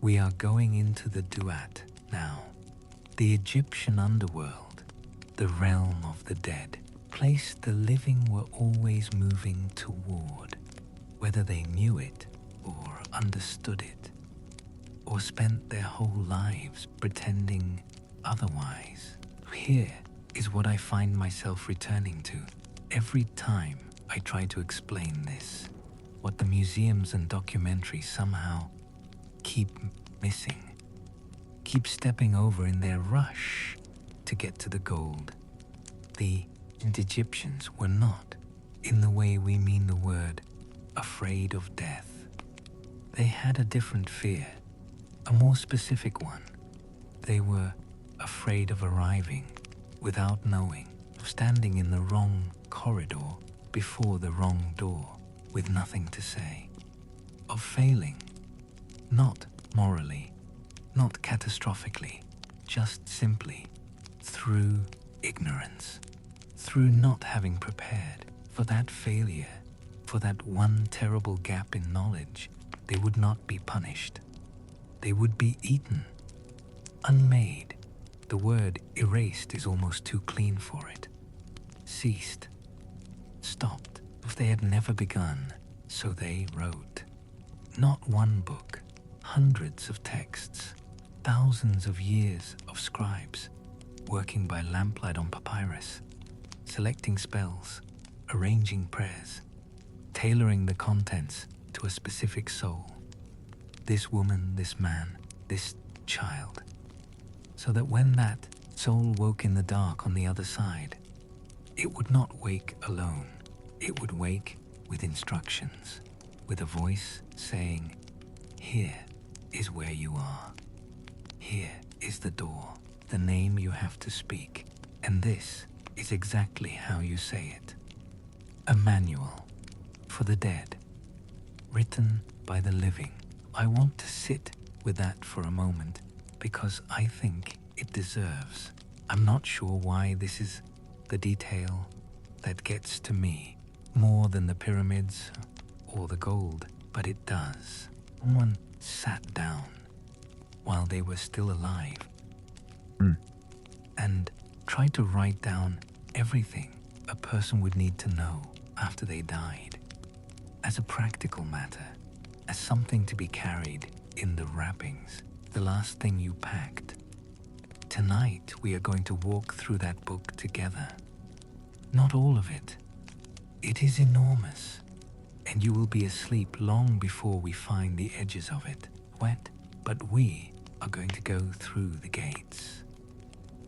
We are going into the Duat now, the Egyptian underworld, the realm of the dead, place the living were always moving toward, whether they knew it or understood it, or spent their whole lives pretending otherwise. Here is what I find myself returning to every time I try to explain this, what the museums and documentaries somehow keep missing, keep stepping over in their rush to get to the gold. The Egyptians were not, in the way we mean the word, afraid of death. They had a different fear, a more specific one. They were afraid of arriving without knowing, of standing in the wrong corridor before the wrong door with nothing to say, of failing, not morally, not catastrophically, just simply through ignorance, through not having prepared for that failure, for that one terrible gap in knowledge. They would not be punished. They would be eaten, unmade. The word erased is almost too clean for it. Ceased, stopped. If they had never begun, so they wrote. Not one book, hundreds of texts, thousands of years of scribes, working by lamplight on papyrus, selecting spells, arranging prayers, tailoring the contents to a specific soul. This woman, this man, this child. So that when that soul woke in the dark on the other side, it would not wake alone. It would wake with instructions, with a voice saying, "Here is where you are. Here is the door, the name you have to speak, and this is exactly how you say it." A manual for the dead, written by the living. I want to sit with that for a moment because I think it deserves. I'm not sure why this is the detail that gets to me more than the pyramids or the gold, but it does. Someone sat down while they were still alive and tried to write down everything a person would need to know after they died, as a practical matter, as something to be carried in the wrappings, the last thing you packed. Tonight we are going to walk through that book together. Not all of it. It is enormous, and you will be asleep long before we find the edges of it, wet, but we are going to go through the gates.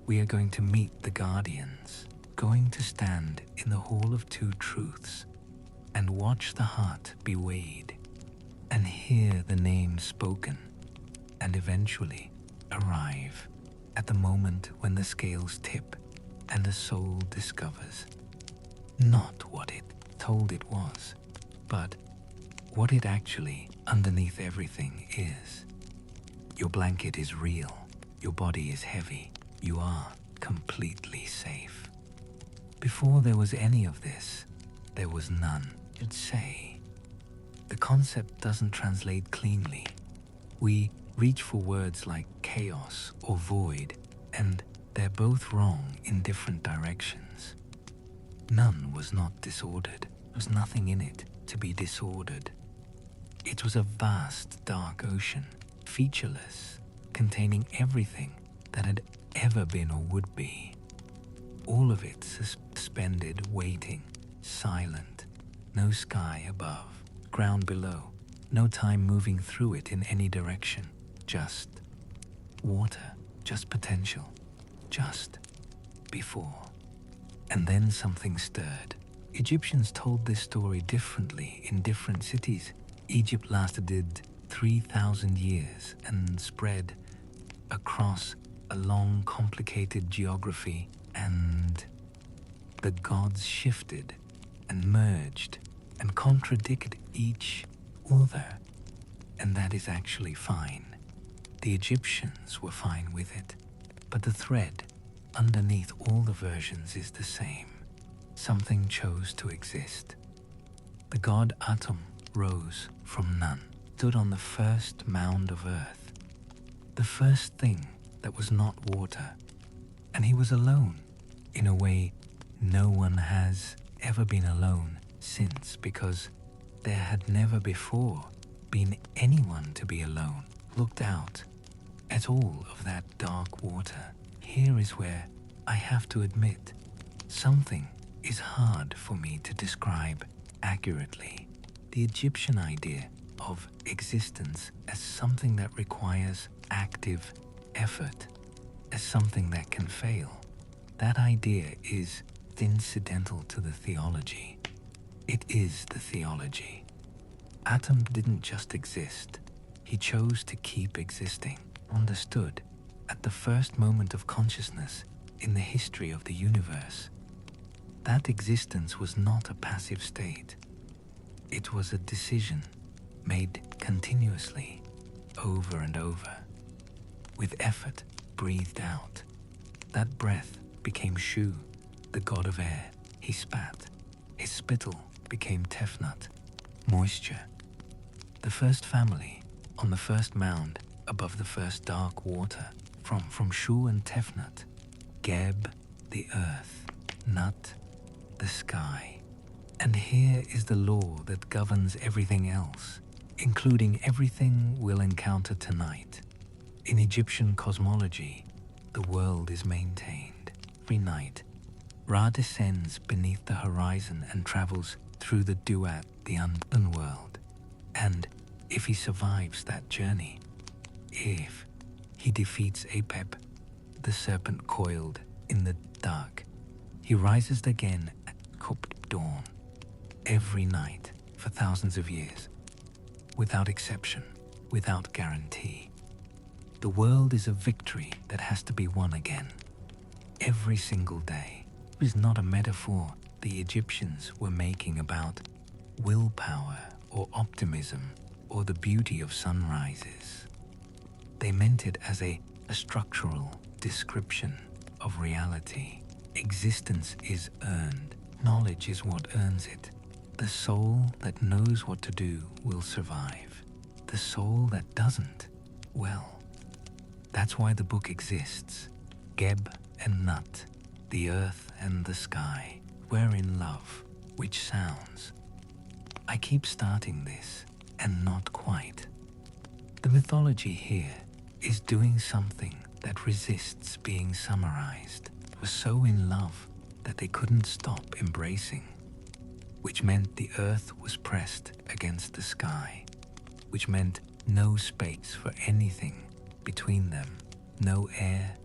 We are going to meet the guardians, going to stand in the Hall of Two Truths and watch the heart be weighed and hear the name spoken and eventually arrive at the moment when the scales tip and the soul discovers not what it told it was, but what it actually underneath everything is. Your blanket is real, your body is heavy, you are completely safe. Before there was any of this, there was none. You'd say the concept doesn't translate cleanly. We reach for words like chaos or void, and they're both wrong in different directions. None was not disordered. There was nothing in it to be disordered. It was a vast, dark ocean, featureless, containing everything that had ever been or would be. All of it suspended, waiting, silent. No sky above, ground below, no time moving through it in any direction. Just water, just potential, just before. And then something stirred. Egyptians told this story differently in different cities. Egypt lasted 3,000 years and spread across a long, complicated geography, and the gods shifted and merged and contradicted each other, and that is actually fine. The Egyptians were fine with it, but the thread underneath all the versions is the same. Something chose to exist. The god Atum rose from none, stood on the first mound of earth, the first thing that was not water. And he was alone, in a way no one has ever been alone since, because there had never before been anyone to be alone. Looked out at all of that dark water. Here is where I have to admit something is hard for me to describe accurately. The Egyptian idea of existence as something that requires active effort, as something that can fail. That idea is incidental to the theology. It is the theology. Atom didn't just exist. He chose to keep existing, understood at the first moment of consciousness in the history of the universe. That existence was not a passive state. It was a decision made continuously, over and over, with effort breathed out. That breath became Shu, the god of air. He spat. His spittle became Tefnut, moisture. The first family on the first mound above the first dark water, from Shu and Tefnut, Geb, the earth, Nut, the sky. And here is the law that governs everything else, including everything we'll encounter tonight. In Egyptian cosmology, the world is maintained. Every night, Ra descends beneath the horizon and travels through the Duat, the Underworld. And if he survives that journey, if he defeats Apep, the serpent coiled in the dark, he rises again at dawn, every night for thousands of years, without exception, without guarantee. The world is a victory that has to be won again, every single day. It is not a metaphor the Egyptians were making about willpower or optimism or the beauty of sunrises. They meant it as a structural description of reality. Existence is earned. Knowledge is what earns it. The soul that knows what to do will survive. The soul that doesn't, well, that's why the book exists. Geb and Nut, the earth and the sky, we're in love, which sounds. I keep starting this, and not quite. The mythology here is doing something that resists being summarized. It was so in love that they couldn't stop embracing, which meant the earth was pressed against the sky, which meant no space for anything between them, no air,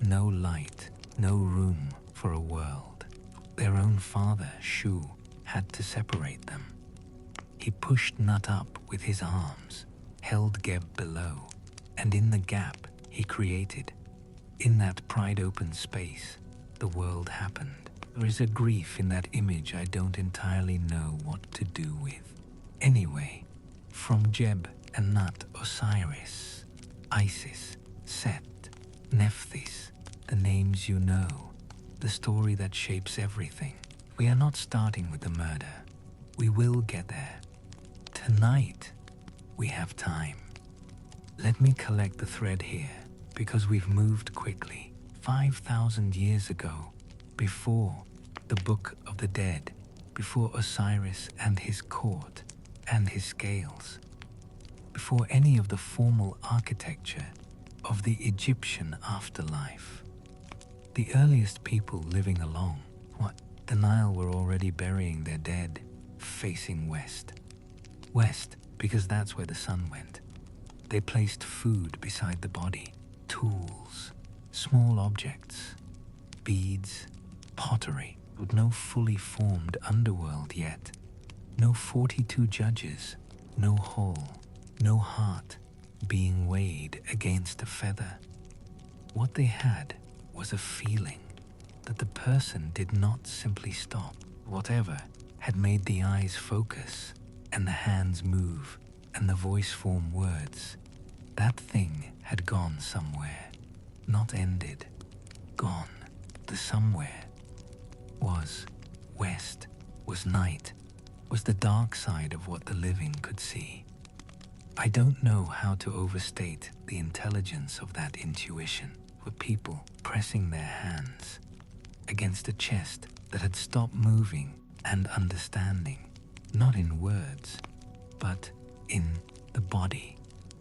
no light, no room for a world. Their own father, Shu, had to separate them. He pushed Nut up with his arms, held Geb below, and in the gap he created, in that pride-open space, the world happened. There is a grief in that image I don't entirely know what to do with. Anyway, from Geb and Nut, Osiris, Isis, Set, Nephthys, the names you know, the story that shapes everything. We are not starting with the murder. We will get there. Tonight, we have time. Let me collect the thread here, because we've moved quickly. 5,000 years ago, before the Book of the Dead, before Osiris and his court and his scales, before any of the formal architecture of the Egyptian afterlife. The earliest people living along, the Nile were already burying their dead, facing west. West, because that's where the sun went. They placed food beside the body, tools, small objects, beads, pottery, with no fully formed underworld yet. No 42 judges, no hall, no heart being weighed against a feather. What they had was a feeling that the person did not simply stop. Whatever had made the eyes focus and the hands move and the voice form words, that thing had gone somewhere, not ended, gone. The somewhere was west, was night, was the dark side of what the living could see. I don't know how to overstate the intelligence of that intuition for people pressing their hands against a chest that had stopped moving and understanding, not in words, but in the body,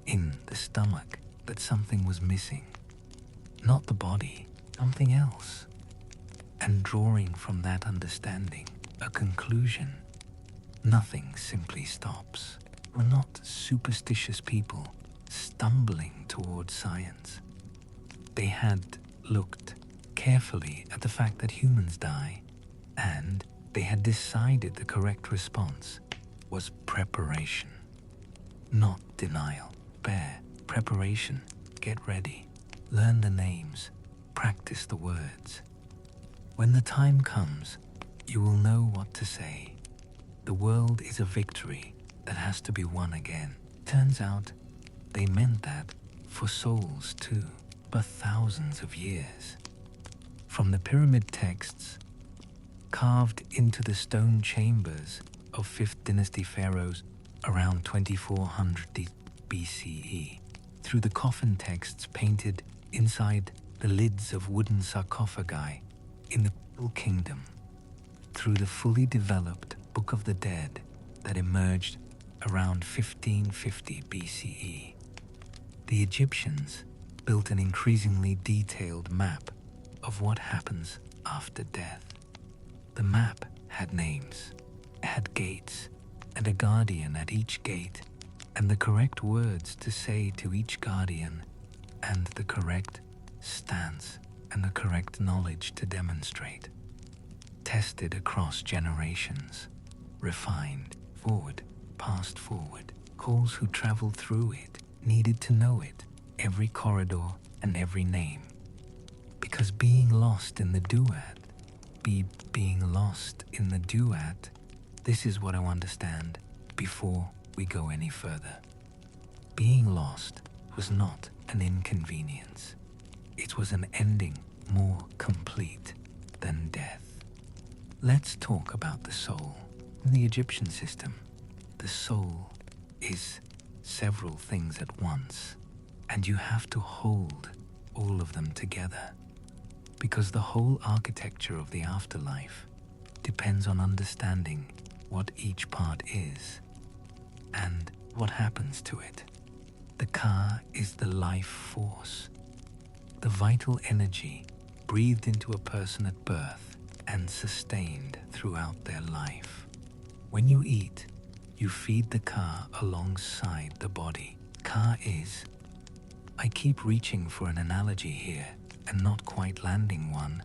in the stomach, that something was missing. Not the body, something else. And drawing from that understanding a conclusion. Nothing simply stops. We're not superstitious people stumbling towards science. They had looked carefully at the fact that humans die, and they had decided the correct response was preparation. Not denial. Bear, preparation, get ready, learn the names, practice the words. When the time comes, you will know what to say. The world is a victory that has to be won again. Turns out they meant that for souls too, for thousands of years. From the pyramid texts carved into the stone chambers of 5th dynasty pharaohs around 2400 BCE, through the coffin texts painted inside the lids of wooden sarcophagi in the Middle Kingdom, through the fully developed Book of the Dead that emerged around 1550 BCE. The Egyptians built an increasingly detailed map of what happens after death. The map had names, had gates, and a guardian at each gate, and the correct words to say to each guardian, and the correct stance and the correct knowledge to demonstrate. Tested across generations, refined, forward, passed forward. Calls who traveled through it needed to know it, every corridor and every name. Because being lost in the Duat, being lost in the Duat, this is what I understand before we go any further. Being lost was not an inconvenience. It was an ending more complete than death. Let's talk about the soul. In the Egyptian system, the soul is several things at once, and you have to hold all of them together, because the whole architecture of the afterlife depends on understanding what each part is and what happens to it. The Ka is the life force, the vital energy breathed into a person at birth and sustained throughout their life. When you eat, you feed the Ka alongside the body. Ka is, I keep reaching for an analogy here and not quite landing one,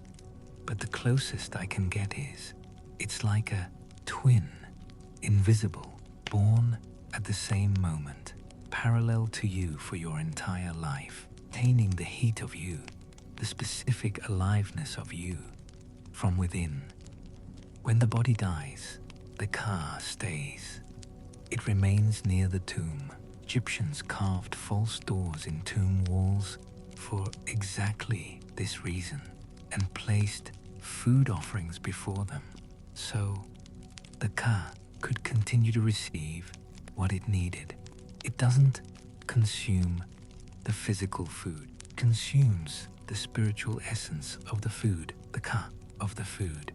but the closest I can get is, it's like a twin, invisible, born at the same moment, parallel to you for your entire life, attaining the heat of you, the specific aliveness of you from within. When the body dies, the Ka stays. It remains near the tomb. Egyptians carved false doors in tomb walls for exactly this reason and placed food offerings before them, so the Ka could continue to receive what it needed. It doesn't consume the physical food, it consumes the spiritual essence of the food, the Ka of the food,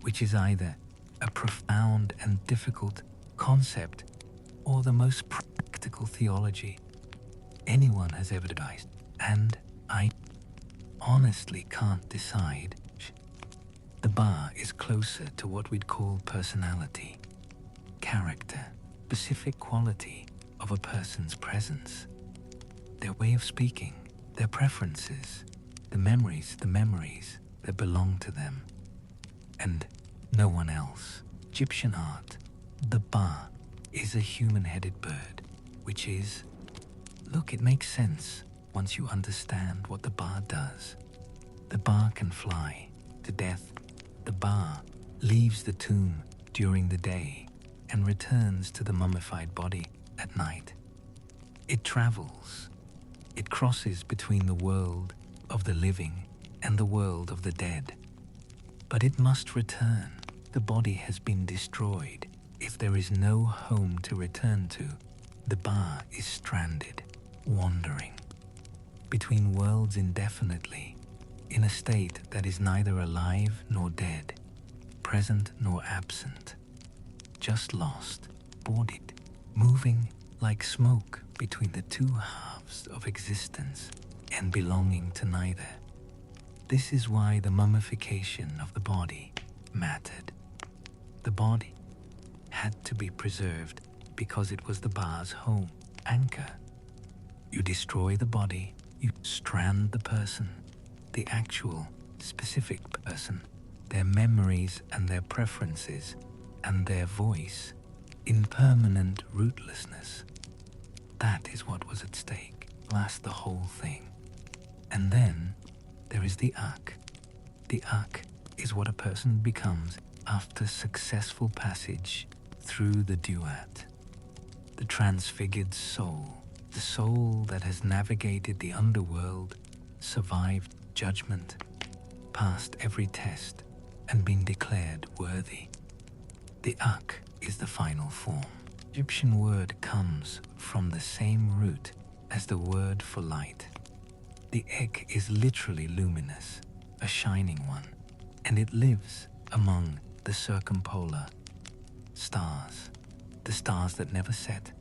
which is either a profound and difficult concept or the most practical theology anyone has ever devised. And I honestly can't decide. The Ba is closer to what we'd call personality, character, specific quality of a person's presence, their way of speaking, their preferences, the memories that belong to them, and no one else. Egyptian art, the Ba is a human-headed bird, which is, look, it makes sense once you understand what the Ba does. The Ba can fly to death. The Ba leaves the tomb during the day and returns to the mummified body at night. It travels. It crosses between the world of the living and the world of the dead. But it must return. The body has been destroyed. If there is no home to return to, The Ba is stranded, wandering between worlds indefinitely, in a state that is neither alive nor dead, present nor absent, just lost, boarded, moving like smoke between the two halves of existence and belonging to neither. This is why the mummification of the body mattered. The body had to be preserved because it was the Ba's home, anchor. You destroy the body, you strand the person, the actual, specific person, their memories and their preferences and their voice in permanent rootlessness. That is what was at stake. Last the whole thing. And then there is the Ak. The Ak is what a person becomes after successful passage through the Duat. The transfigured soul, the soul that has navigated the underworld, survived judgment, passed every test, and been declared worthy. The Ak is the final form. Egyptian word comes from the same root as the word for light. The Ek is literally luminous, a shining one, and it lives among the circumpolar stars, the stars that never set,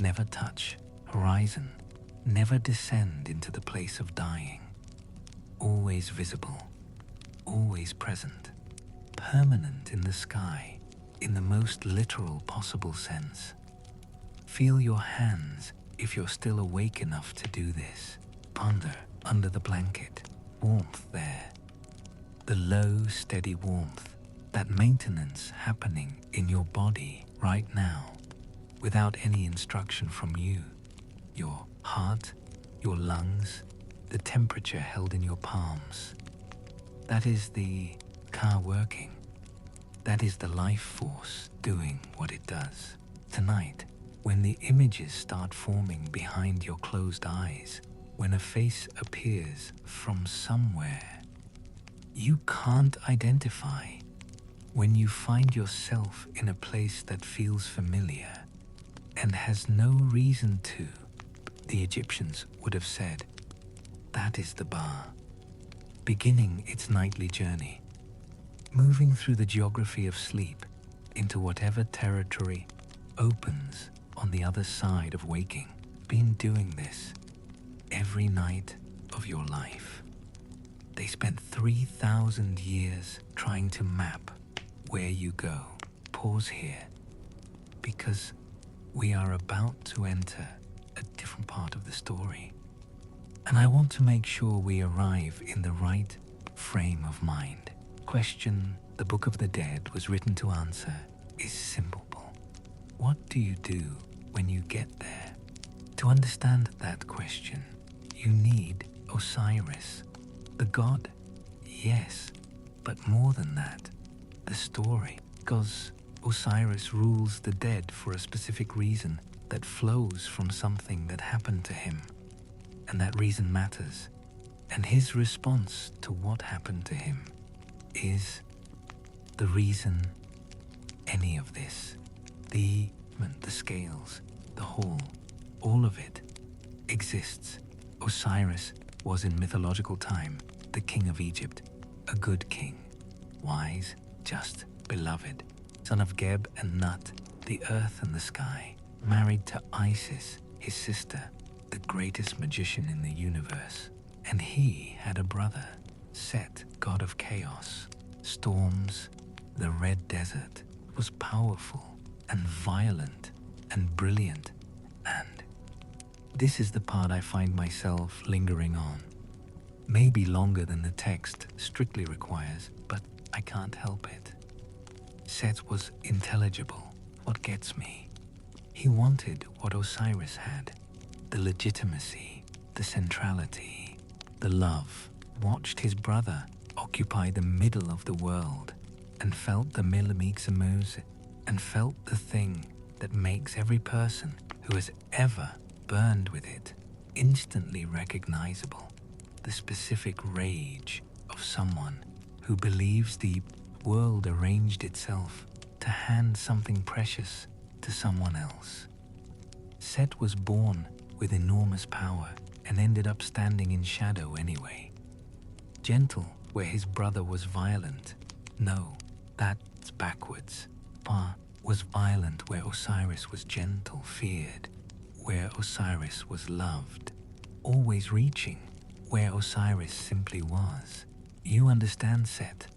never touch horizon, never descend into the place of dying. Always visible, always present, permanent in the sky, in the most literal possible sense. Feel your hands if you're still awake enough to do this. Ponder under the blanket, warmth there. The low, steady warmth, that maintenance happening in your body right now, without any instruction from you. Your heart, your lungs, the temperature held in your palms. That is the car working. That is the life force doing what it does. Tonight, when the images start forming behind your closed eyes, when a face appears from somewhere you can't identify, when you find yourself in a place that feels familiar and has no reason to, the Egyptians would have said, that is the Ba, beginning its nightly journey, moving through the geography of sleep into whatever territory opens on the other side of waking. Been doing this every night of your life. They spent 3,000 years trying to map where you go. Pause here, because we are about to enter a different part of the story. And I want to make sure we arrive in the right frame of mind. Question the Book of the Dead was written to answer is simple. What do you do when you get there? To understand that question, you need Osiris, the god, yes, but more than that, the story, because Osiris rules the dead for a specific reason that flows from something that happened to him, and that reason matters, and his response to what happened to him is the reason any of this, the scales, the whole, all of it exists. Osiris was in mythological time the king of Egypt, a good king, wise, just, beloved, son of Geb and Nut, the earth and the sky, married to Isis, his sister, the greatest magician in the universe. And he had a brother, Set, god of chaos, storms, the red desert, was powerful and violent and brilliant, and this is the part I find myself lingering on. Maybe longer than the text strictly requires, but I can't help it. Set was intelligible. What gets me? He wanted what Osiris had, the legitimacy, the centrality, the love. Watched his brother occupy the middle of the world and felt the Milamixamuse and felt the thing that makes every person who has ever burned with it instantly recognizable, the specific rage of someone who believes the world arranged itself to hand something precious to someone else. Set was born with enormous power and ended up standing in shadow anyway. Gentle where his brother was violent. No, that's backwards. Pa was violent where Osiris was gentle, feared, where Osiris was loved. Always reaching where Osiris simply was. You understand Set.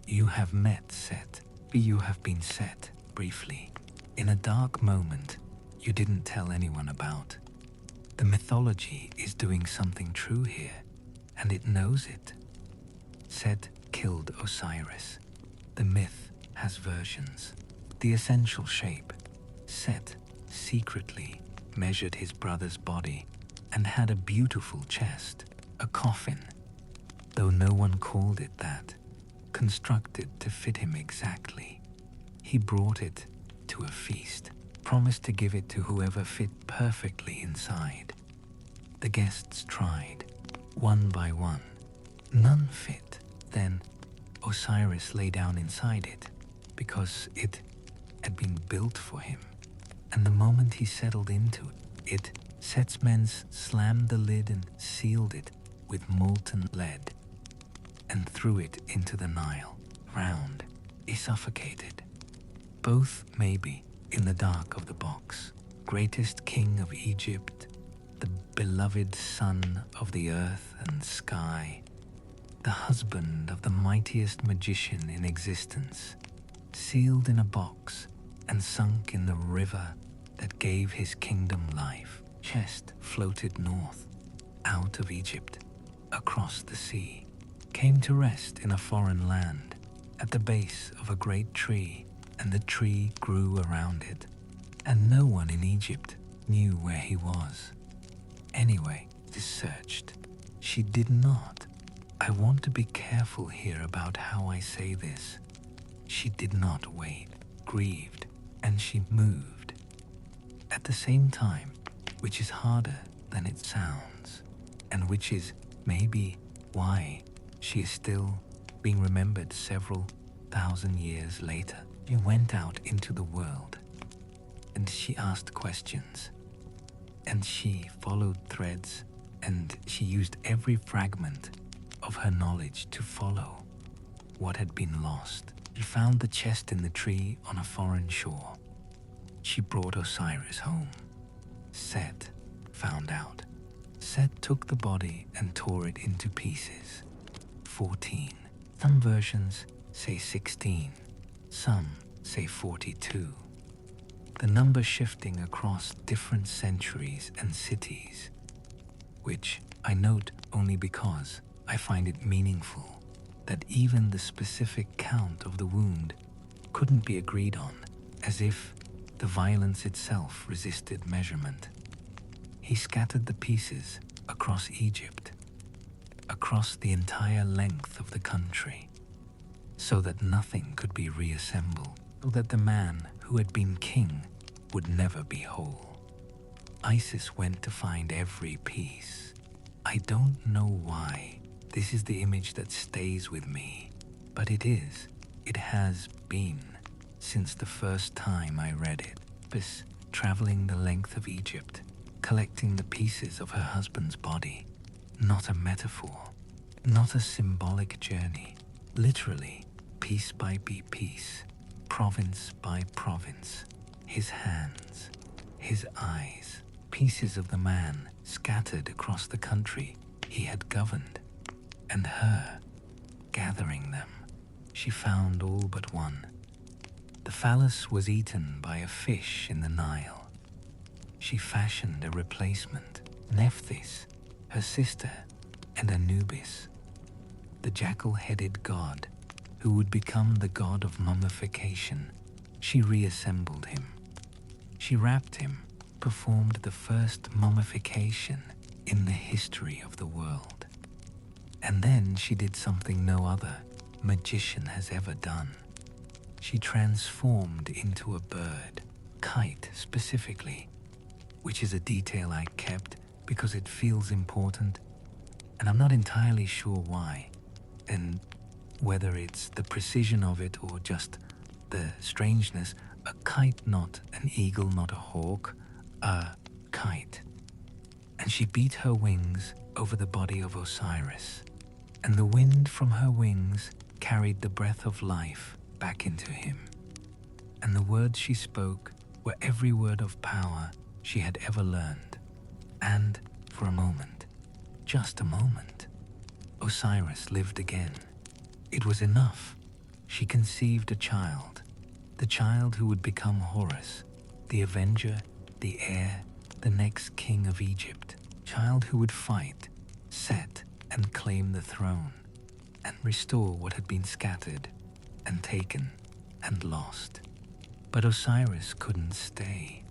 You have met Set. You have been Set, briefly, in a dark moment you didn't tell anyone about. The mythology is doing something true here, and it knows it. Set killed Osiris. The myth has versions. The essential shape. Set secretly measured his brother's body and had a beautiful chest, a coffin, though no one called it that, constructed to fit him exactly. He brought it to a feast, promised to give it to whoever fit perfectly inside. The guests tried, one by one. None fit. Then Osiris lay down inside it, because it had been built for him. And the moment he settled into it, Set's men slammed the lid and sealed it with molten lead, and threw it into the Nile. Round, he suffocated. Both, maybe, in the dark of the box. Greatest king of Egypt, the beloved son of the earth and sky, the husband of the mightiest magician in existence, sealed in a box and sunk in the river that gave his kingdom life. Chest floated north, out of Egypt, across the sea, came to rest in a foreign land, at the base of a great tree, and the tree grew around it, and no one in Egypt knew where he was. Anyway, she searched. She did not. I want to be careful here about how I say this. She did not wait, grieved, and she moved. At the same time, which is harder than it sounds, and which is maybe why she is still being remembered several thousand years later. She went out into the world, and she asked questions, and she followed threads, and she used every fragment of her knowledge to follow what had been lost. She found the chest in the tree on a foreign shore. She brought Osiris home. Set found out. Set took the body and tore it into pieces. 14. Some versions say 16. Some say 42. The number shifting across different centuries and cities, which I note only because I find it meaningful that even the specific count of the wound couldn't be agreed on, as if the violence itself resisted measurement. He scattered the pieces across Egypt, across the entire length of the country, so that nothing could be reassembled, so that the man who had been king would never be whole. Isis went to find every piece. I don't know why this is the image that stays with me, but it is. It has been since the first time I read it. Apep traveling the length of Egypt, collecting the pieces of her husband's body. Not a metaphor, not a symbolic journey. Literally, piece by piece, province by province. His hands, his eyes, pieces of the man scattered across the country he had governed, and her, gathering them. She found all but one. The phallus was eaten by a fish in the Nile. She fashioned a replacement, Nephthys, her sister, and Anubis, the jackal-headed god who would become the god of mummification. She reassembled him. She wrapped him, performed the first mummification in the history of the world. And then she did something no other magician has ever done. She transformed into a bird, kite specifically, which is a detail I kept because it feels important, and I'm not entirely sure why, and whether it's the precision of it or just the strangeness. A kite, not an eagle, not a hawk, a kite, and she beat her wings over the body of Osiris, and the wind from her wings carried the breath of life back into him. And the words she spoke were every word of power she had ever learned. And for a moment, just a moment, Osiris lived again. It was enough. She conceived a child, the child who would become Horus, the avenger, the heir, the next king of Egypt, child who would fight, set, and claim the throne, and restore what had been scattered, and taken, and lost. But Osiris couldn't stay.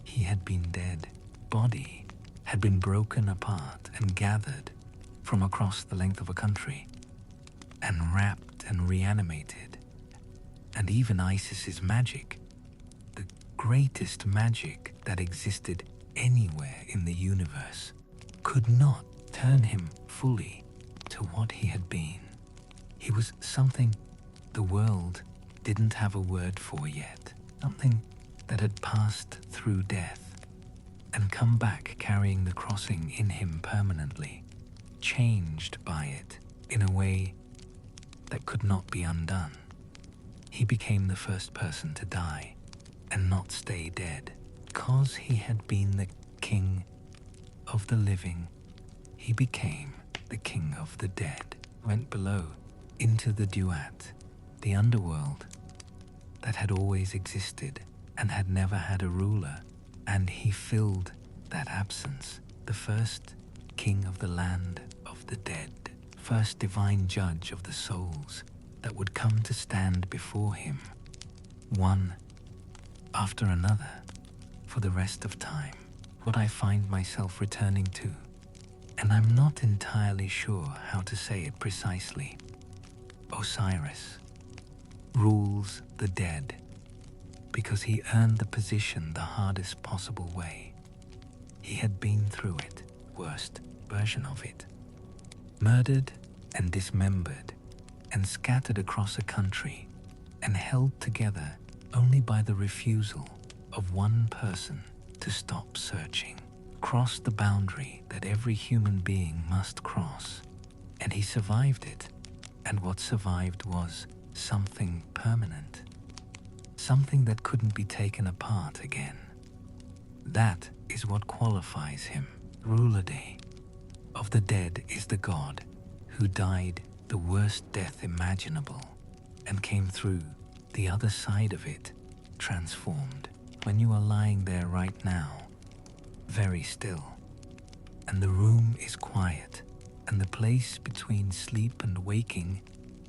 He had been dead. Body had been broken apart and gathered from across the length of a country, and wrapped and reanimated. And even Isis's magic, the greatest magic that existed anywhere in the universe, could not turn him fully to what he had been. He was something the world didn't have a word for yet, something that had passed through death and come back carrying the crossing in him permanently, changed by it in a way that could not be undone. He became the first person to die and not stay dead. Because he had been the king of the living, he became the king of the dead. Went below into the Duat, the underworld that had always existed and had never had a ruler, and he filled that absence, the first king of the land of the dead, first divine judge of the souls that would come to stand before him, one after another, for the rest of time. What I find myself returning to, and I'm not entirely sure how to say it precisely. Osiris rules the dead because he earned the position the hardest possible way. He had been through it, worst version of it, murdered and dismembered and scattered across a country and held together only by the refusal of one person to stop searching, crossed the boundary that every human being must cross, and he survived it. And what survived was something permanent, something that couldn't be taken apart again. That is what qualifies him. Ruler Day of the dead is the god who died the worst death imaginable and came through the other side of it, transformed. When you are lying there right now, very still, and the room is quiet, and the place between sleep and waking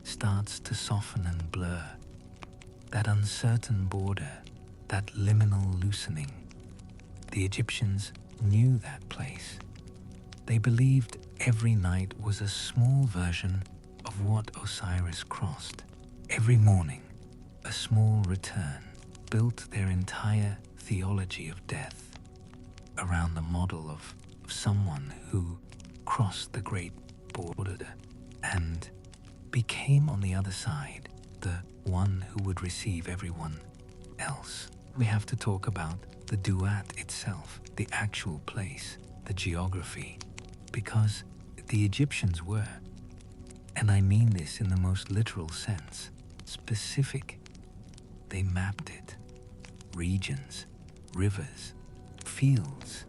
starts to soften and blur, that uncertain border, that liminal loosening. The Egyptians knew that place. They believed every night was a small version of what Osiris crossed. Every morning, a small return, built their entire theology of death around the model of someone who crossed the great border and became on the other side the one who would receive everyone else. We have to talk about the Duat itself, the actual place, the geography, because the Egyptians were, and I mean this in the most literal sense, specific. They mapped it. Regions, rivers, fields,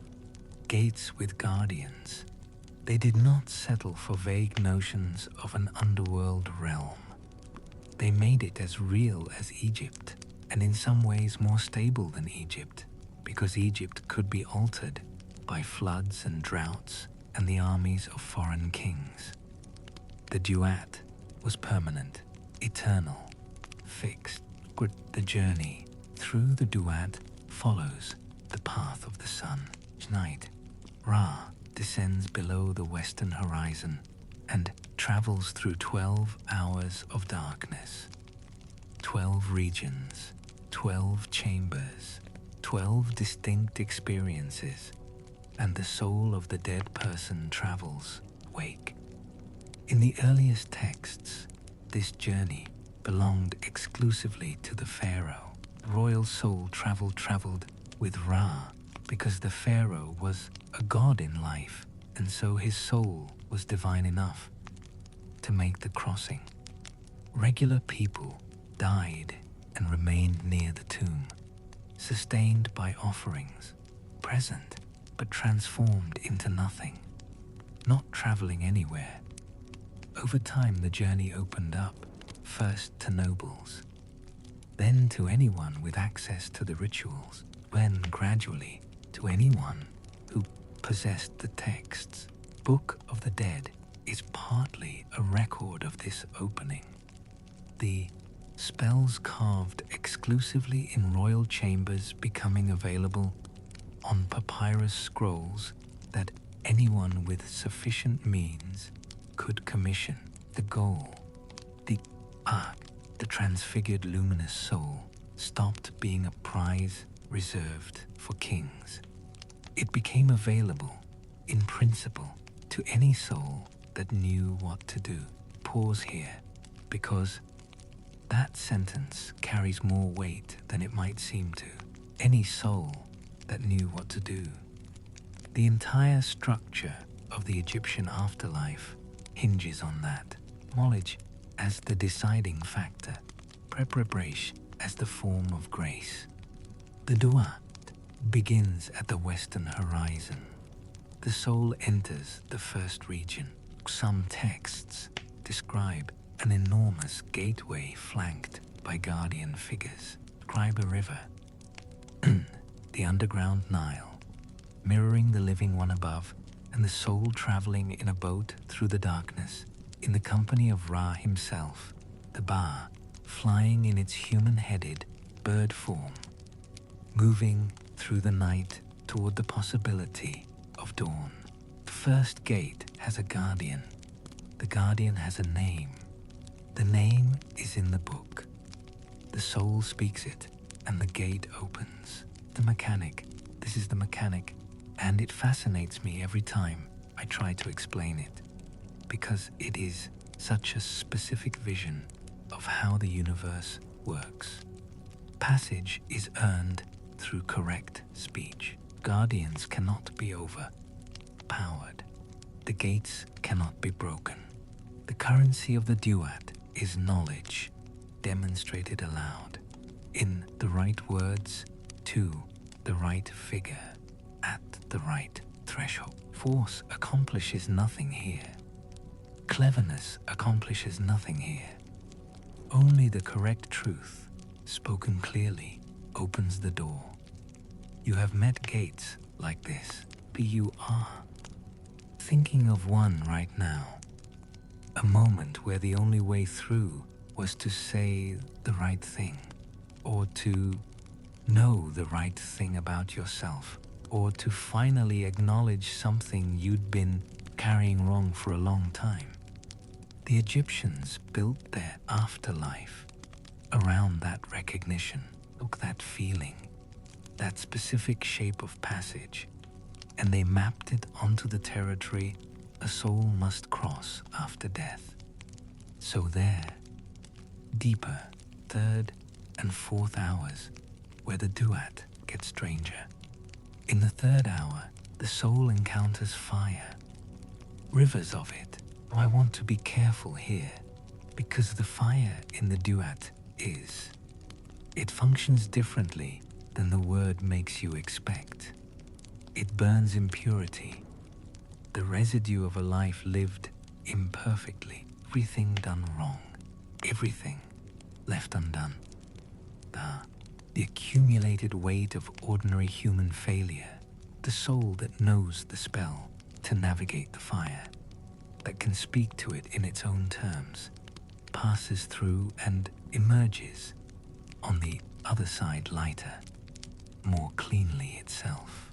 gates with guardians. They did not settle for vague notions of an underworld realm. They made it as real as Egypt, and in some ways more stable than Egypt, because Egypt could be altered by floods and droughts and the armies of foreign kings. The Duat was permanent, eternal, fixed. The journey through the Duat follows the path of the sun. Each night, Ra descends below the western horizon and travels through 12 hours of darkness. 12 regions, 12 chambers, 12 distinct experiences, and the soul of the dead person travels, wake. In the earliest texts, this journey belonged exclusively to the pharaoh. Royal soul traveled with Ra because the pharaoh was a god in life, and so his soul was divine enough to make the crossing. Regular people died and remained near the tomb, sustained by offerings, present but transformed into nothing, not traveling anywhere. Over time, the journey opened up, first to nobles, then to anyone with access to the rituals, then gradually to anyone who possessed the texts. Book of the Dead is partly a record of this opening. The spells carved exclusively in royal chambers becoming available on papyrus scrolls that anyone with sufficient means could commission. The goal, the arc, the transfigured luminous soul, stopped being a prize reserved for kings. It became available, in principle, to any soul that knew what to do. Pause here, because that sentence carries more weight than it might seem to. Any soul that knew what to do. The entire structure of the Egyptian afterlife hinges on that. Knowledge as the deciding factor, preparation as the form of grace. The Duat begins at the western horizon. The soul enters the first region. Some texts describe an enormous gateway flanked by guardian figures. Describe a river, the underground Nile, mirroring the living one above, and the soul traveling in a boat through the darkness, in the company of Ra himself, the Ba, flying in its human-headed bird form, moving through the night toward the possibility of dawn. The first gate has a guardian. The guardian has a name. The name is in the book. The soul speaks it, and the gate opens. The mechanic. This is the mechanic, and it fascinates me every time I try to explain it, because it is such a specific vision of how the universe works. Passage is earned through correct speech. Guardians cannot be overpowered. The gates cannot be broken. The currency of the Duat is knowledge, demonstrated aloud, in the right words, to the right figure, at the right threshold. Force accomplishes nothing here. Cleverness accomplishes nothing here. Only the correct truth, spoken clearly, opens the door. You have met gates like this, but you are thinking of one right now. A moment where the only way through was to say the right thing, or to know the right thing about yourself, or to finally acknowledge something you'd been carrying wrong for a long time. The Egyptians built their afterlife around that recognition, that feeling, that specific shape of passage, and they mapped it onto the territory a soul must cross after death. So there, deeper, third and fourth hours, where the Duat gets stranger. In the third hour, the soul encounters fire, rivers of it. I want to be careful here, because the fire in the Duat it functions differently than the word makes you expect. It burns impurity, the residue of a life lived imperfectly, everything done wrong, everything left undone. The accumulated weight of ordinary human failure, the soul that knows the spell to navigate the fire, that can speak to it in its own terms, passes through and emerges on the other side lighter, more cleanly itself.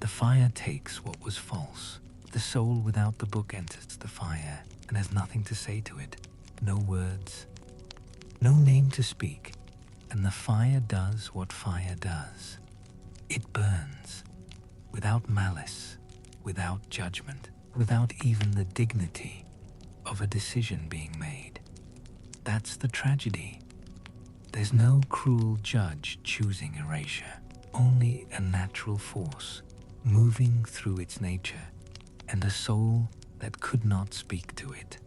The fire takes what was false. The soul without the book enters the fire and has nothing to say to it, no words, no name to speak, and the fire does what fire does. It burns, without malice, without judgment, without even the dignity of a decision being made. That's the tragedy. There's no cruel judge choosing erasure. only a natural force moving through its nature, and a soul that could not speak to it.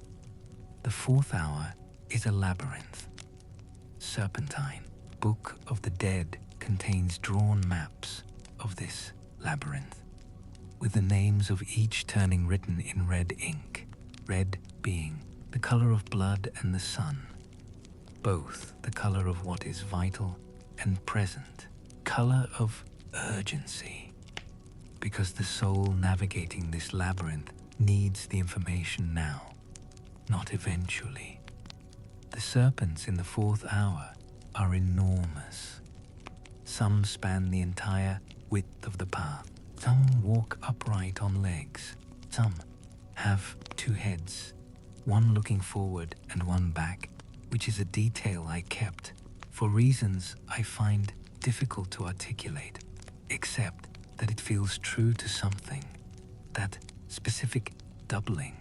The fourth hour is a labyrinth. Serpentine, Book of the Dead, contains drawn maps of this labyrinth, with the names of each turning written in red ink, red being the color of blood and the sun, both the color of what is vital and present, color of urgency, because the soul navigating this labyrinth needs the information now, not eventually. The serpents in the fourth hour are enormous. Some span the entire width of the path. Some walk upright on legs. Some have two heads, one looking forward and one back, which is a detail I kept for reasons I find difficult to articulate, except that it feels true to something, that specific doubling.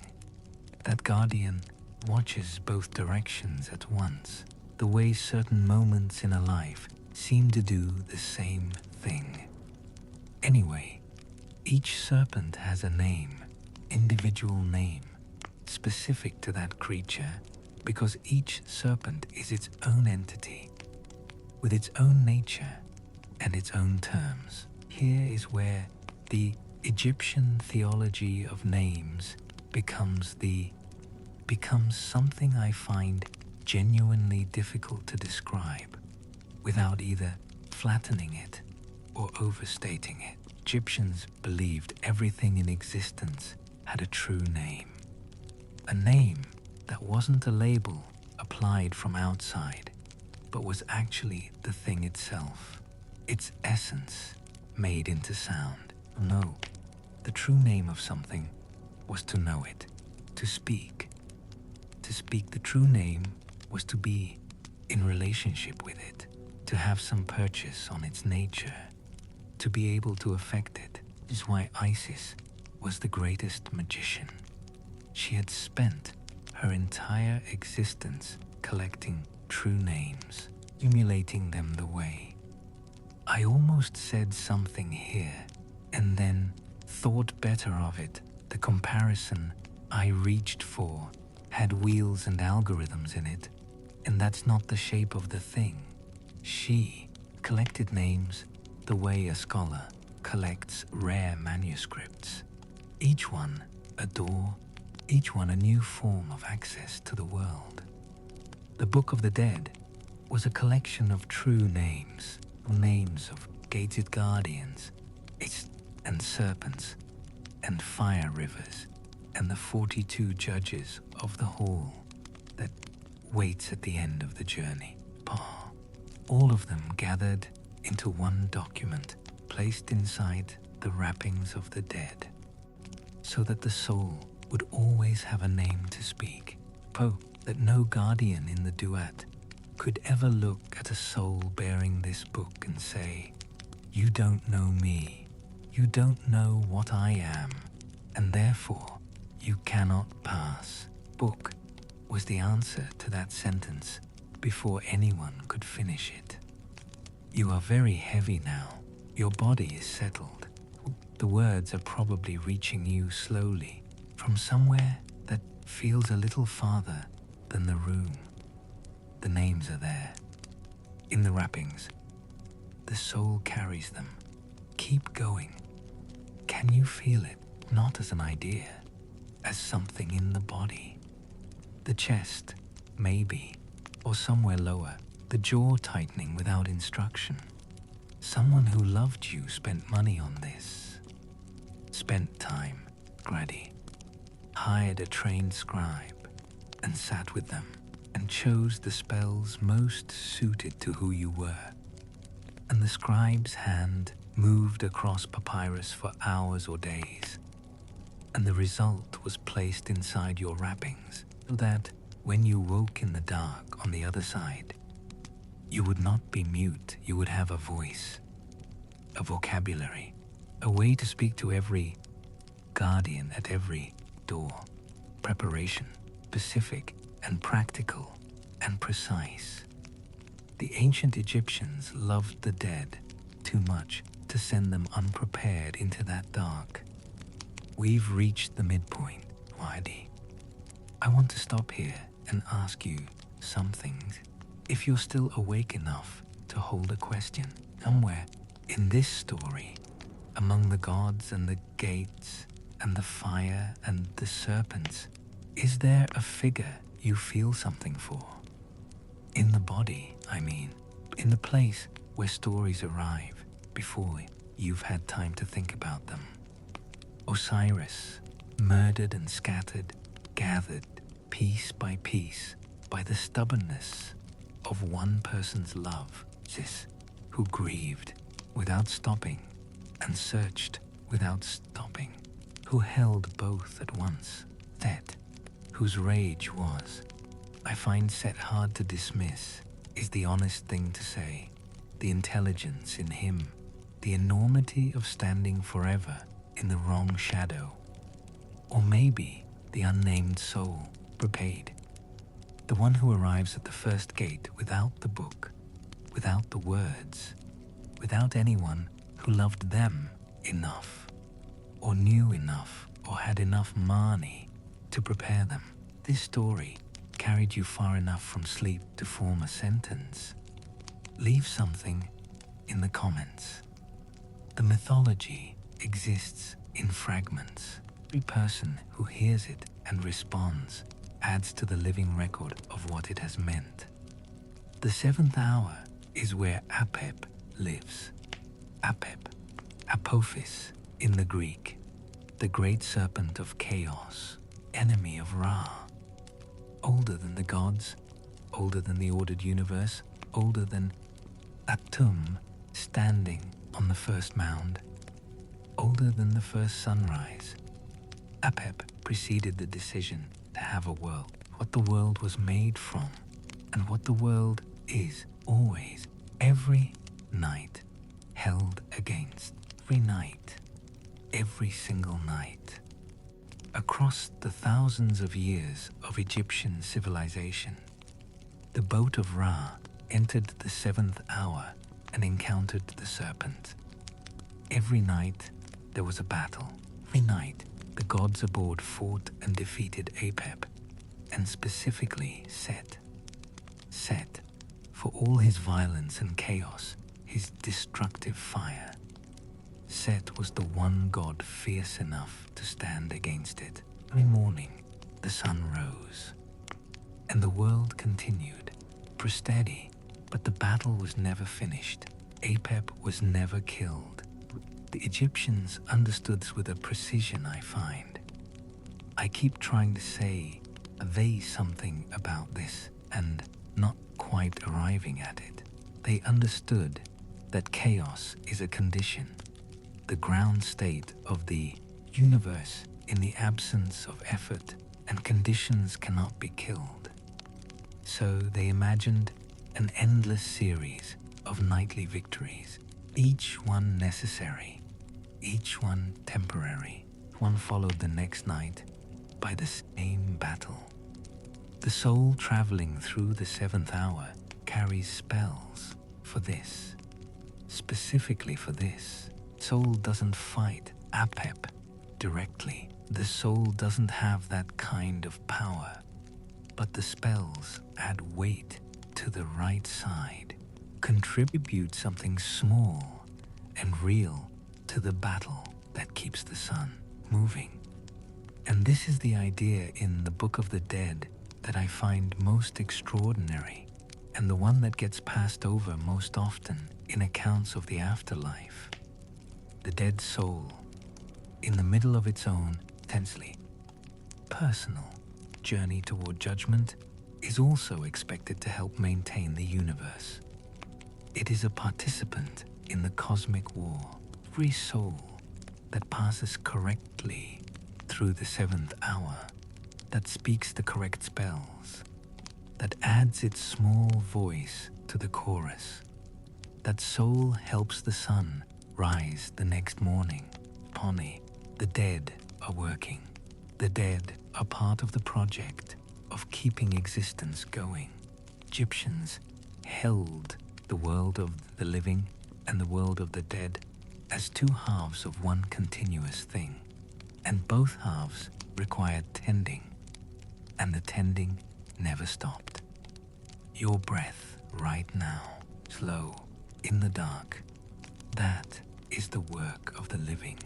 That guardian watches both directions at once, the way certain moments in a life seem to do the same thing. Anyway, each serpent has a name, individual name, specific to that creature, because each serpent is its own entity, with its own nature and its own terms. Here is where the Egyptian theology of names becomes something I find genuinely difficult to describe without either flattening it or overstating it. Egyptians believed everything in existence had a true name. A name that wasn't a label applied from outside, but was actually the thing itself, its essence made into sound. No, the true name of something was to know it, to speak. To speak the true name was to be in relationship with it, to have some purchase on its nature, to be able to affect it. This is why Isis was the greatest magician. She had spent her entire existence collecting true names, emulating them the way. I almost said something here, and then thought better of it. The comparison I reached for had wheels and algorithms in it, and that's not the shape of the thing. She collected names the way a scholar collects rare manuscripts, each one a door, each one a new form of access to the world. The Book of the Dead was a collection of true names, names of gated guardians, and serpents, and fire rivers, and the 42 judges of the hall that waits at the end of the journey. All of them gathered into one document, placed inside the wrappings of the dead, so that the soul would always have a name to speak. That no guardian in the Duat could ever look at a soul bearing this book and say, "You don't know me, you don't know what I am, and therefore you cannot pass." Book was the answer to that sentence before anyone could finish it. "You are very heavy now. Your body is settled." The words are probably reaching you slowly from somewhere that feels a little farther than the room. The names are there, in the wrappings. The soul carries them. Keep going. Can you feel it? Not as an idea, as something in the body. The chest, maybe, or somewhere lower, the jaw tightening without instruction. Someone who loved you spent money on this. Spent time, Grady. Hired a trained scribe and sat with them and chose the spells most suited to who you were. And the scribe's hand moved across papyrus for hours or days, and the result was placed inside your wrappings, so that when you woke in the dark on the other side, you would not be mute, you would have a voice, a vocabulary, a way to speak to every guardian at every door. Preparation, specific and practical and precise. The ancient Egyptians loved the dead too much to send them unprepared into that dark. We've reached the midpoint, Wadi. I want to stop here and ask you some things. If you're still awake enough to hold a question, somewhere in this story, among the gods and the gates and the fire and the serpents, is there a figure you feel something for? In the body, I mean, in the place where stories arrive before you've had time to think about them. Osiris, murdered and scattered, gathered piece by piece by the stubbornness of one person's love, Sis, who grieved without stopping and searched without stopping, who held both at once, Set, whose rage was, I find Set hard to dismiss, is the honest thing to say, the intelligence in him, the enormity of standing forever in the wrong shadow, or maybe the unnamed soul, Apep, the one who arrives at the first gate without the book, without the words, without anyone who loved them enough, or knew enough, or had enough money to prepare them. This story carried you far enough from sleep to form a sentence. Leave something in the comments. The mythology exists in fragments. Every person who hears it and responds adds to the living record of what it has meant. The seventh hour is where Apep lives. Apep, Apophis in the Greek, the great serpent of chaos, enemy of Ra. Older than the gods, older than the ordered universe, older than Atum standing on the first mound, older than the first sunrise. Apep preceded the decision to have a world, what the world was made from, and what the world is always, every night, held against, every night, every single night. Across the thousands of years of Egyptian civilization, the boat of Ra entered the seventh hour and encountered the serpent. Every night there was a battle. Every night the gods aboard fought and defeated Apep, and specifically Set. Set, for all his violence and chaos, his destructive fire. Set was the one god fierce enough to stand against it. Every morning the sun rose, and the world continued, steady, but the battle was never finished. Apep was never killed. The Egyptians understood this with a precision I find. I keep trying to say something about this and not quite arriving at it. They understood that chaos is a condition, the ground state of the universe in the absence of effort, and conditions cannot be killed. So they imagined an endless series of nightly victories, each one necessary, each one temporary. One followed the next night by the same battle. The soul traveling through the seventh hour carries spells for this. Specifically for this, soul doesn't fight Apep directly. The soul doesn't have that kind of power, but the spells add weight to the right side, contribute something small and real to the battle that keeps the sun moving. And this is the idea in the Book of the Dead that I find most extraordinary, and the one that gets passed over most often in accounts of the afterlife. The dead soul, in the middle of its own intensely personal journey toward judgment, is also expected to help maintain the universe. It is a participant in the cosmic war. Every soul that passes correctly through the seventh hour, that speaks the correct spells, that adds its small voice to the chorus, that soul helps the sun rise the next morning. Pony, the dead are working. The dead are part of the project of keeping existence going. Egyptians held the world of the living and the world of the dead as two halves of one continuous thing, and both halves required tending, and the tending never stopped. Your breath right now, slow, in the dark, that is the work of the living.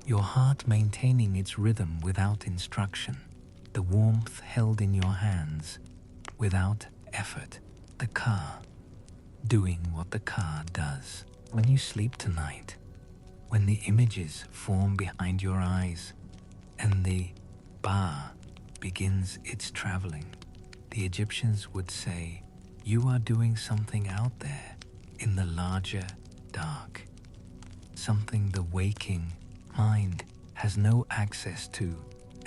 Your heart maintaining its rhythm without instruction, the warmth held in your hands without effort, the car doing what the car does. When you sleep tonight, when the images form behind your eyes and the bar begins its traveling, the Egyptians would say, you are doing something out there in the larger dark, something the waking mind has no access to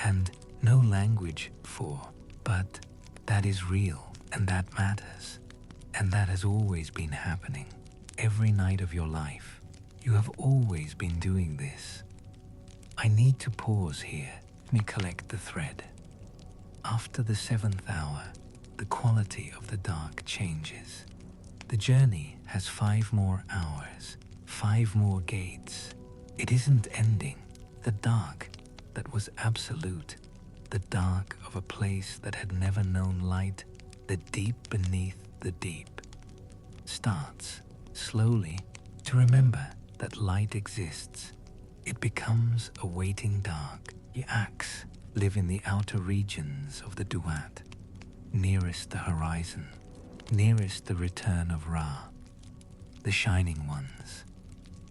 and no language for, but that is real and that matters, and that has always been happening every night of your life. You have always been doing this. I need to pause here. Let me collect the thread. After the 7th hour, the quality of the dark changes. The journey has 5 more hours, 5 more gates. It isn't ending. The dark that was absolute, the dark of a place that had never known light, the deep beneath the deep, starts slowly to remember that light exists. It becomes a waiting dark. The Aks live in the outer regions of the Duat, nearest the horizon, nearest the return of Ra, the shining ones,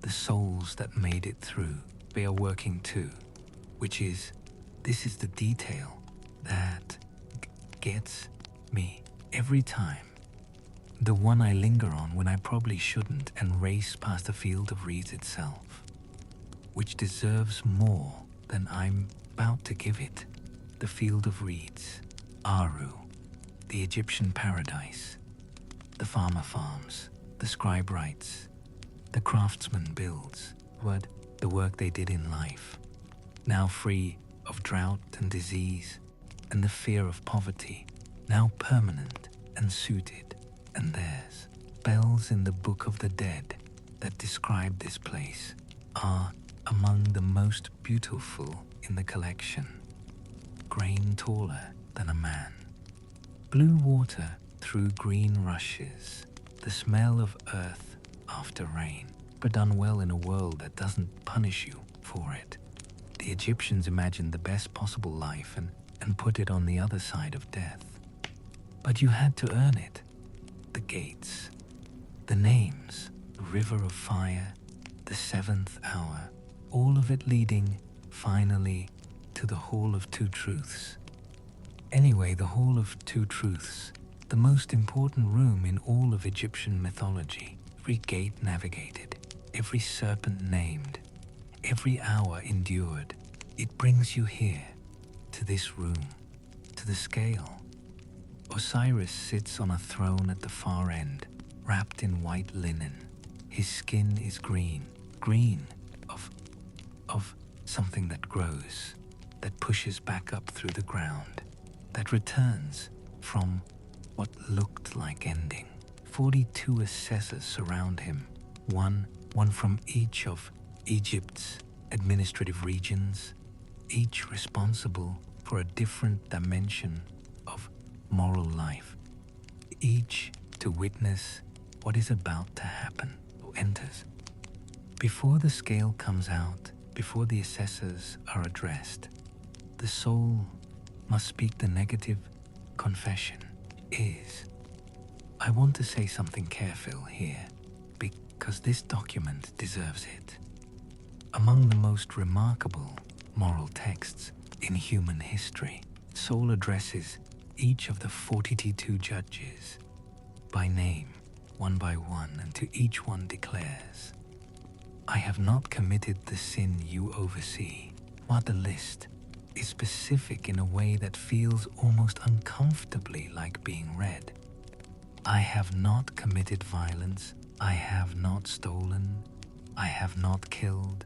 the souls that made it through. They are working too, this is the detail that gets me every time. The one I linger on when I probably shouldn't and race past the field of reeds itself, which deserves more than I'm about to give it. The field of reeds, Aru, the Egyptian paradise, the farmer farms, the scribe writes, the craftsman builds, the work they did in life, now free of drought and disease and the fear of poverty, now permanent and suited, and theirs. Bells in the Book of the Dead that describe this place are among the most beautiful in the collection. Grain taller than a man, blue water through green rushes, the smell of earth after rain, but done well in a world that doesn't punish you for it. The Egyptians imagined the best possible life and put it on the other side of death. But you had to earn it. The gates, the names, the river of fire, the 7th hour, all of it leading, finally, to the Hall of Two Truths. Anyway, the Hall of Two Truths, the most important room in all of Egyptian mythology. Every gate navigated, every serpent named, every hour endured. It brings you here, to this room, to the scale. Osiris sits on a throne at the far end, wrapped in white linen. His skin is green, green of something that grows, that pushes back up through the ground, that returns from what looked like ending. 42 assessors surround him, one from each of Egypt's administrative regions, each responsible for a different dimension of moral life, each to witness what is about to happen. Who enters? Before the scale comes out, before the assessors are addressed, the soul must speak the negative confession is. I want to say something careful here, because this document deserves it. Among the most remarkable moral texts in human history, soul addresses each of the 42 judges by name, one by one, and to each one declares, I have not committed the sin you oversee. What the list is specific in a way that feels almost uncomfortably like being read. I have not committed violence. I have not stolen. I have not killed.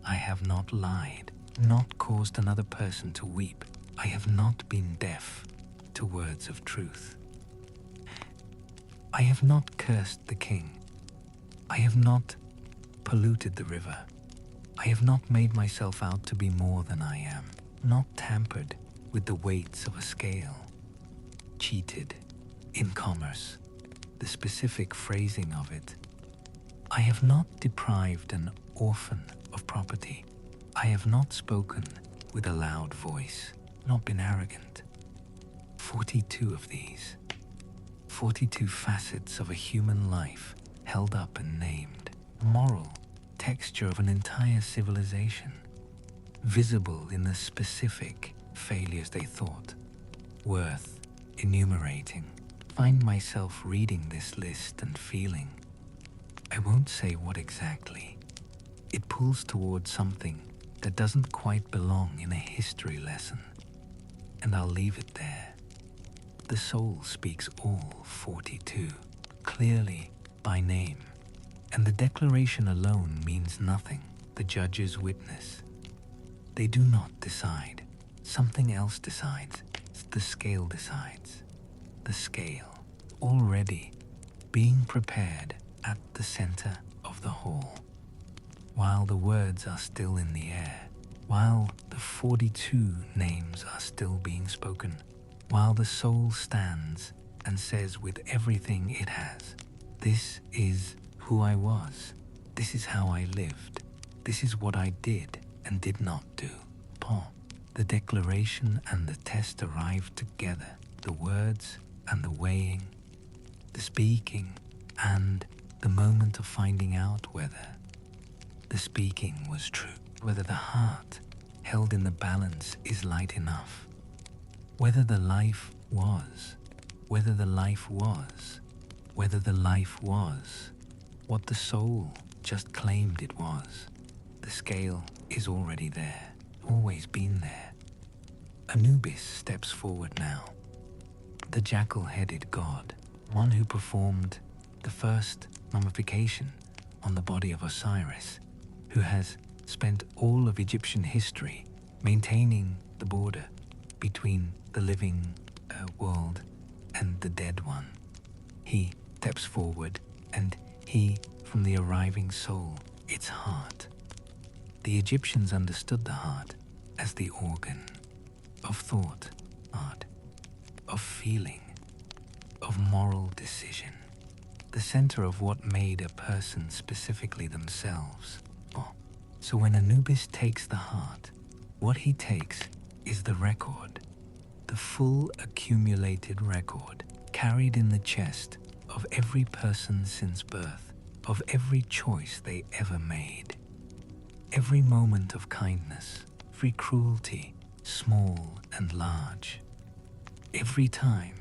I have not lied, not caused another person to weep. I have not been deaf to words of truth. I have not cursed the king. I have not polluted the river. I have not made myself out to be more than I am, not tampered with the weights of a scale, cheated in commerce, the specific phrasing of it. I have not deprived an orphan of property. I have not spoken with a loud voice, not been arrogant. 42 of these, 42 facets of a human life held up and named, moral texture of an entire civilization, visible in the specific failures they thought, worth enumerating. Find myself reading this list and feeling, I won't say what exactly. It pulls towards something that doesn't quite belong in a history lesson, and I'll leave it there. The soul speaks all 42, clearly by name, and the declaration alone means nothing. The judge's witness. They do not decide. Something else decides. The scale decides. The scale, already being prepared at the center of the hall. While the words are still in the air, while the 42 names are still being spoken, while the soul stands and says with everything it has, this is who I was, this is how I lived, this is what I did and did not do. Pop. The declaration and the test arrived together, the words and the weighing, the speaking and the moment of finding out whether the speaking was true, whether the heart held in the balance is light enough, whether the life was, whether the life was, whether the life was what the soul just claimed it was. The scale is already there, always been there. Anubis steps forward now, the jackal-headed god, one who performed the first mummification on the body of Osiris, who has spent all of Egyptian history maintaining the border between the living world and the dead one. He steps forward, and he, from the arriving soul, its heart. The Egyptians understood the heart as the organ of thought, art, of feeling, of moral decision, the center of what made a person specifically themselves. So when Anubis takes the heart, what he takes is the record, the full accumulated record carried in the chest of every person since birth, of every choice they ever made, every moment of kindness, every cruelty, small and large. Every time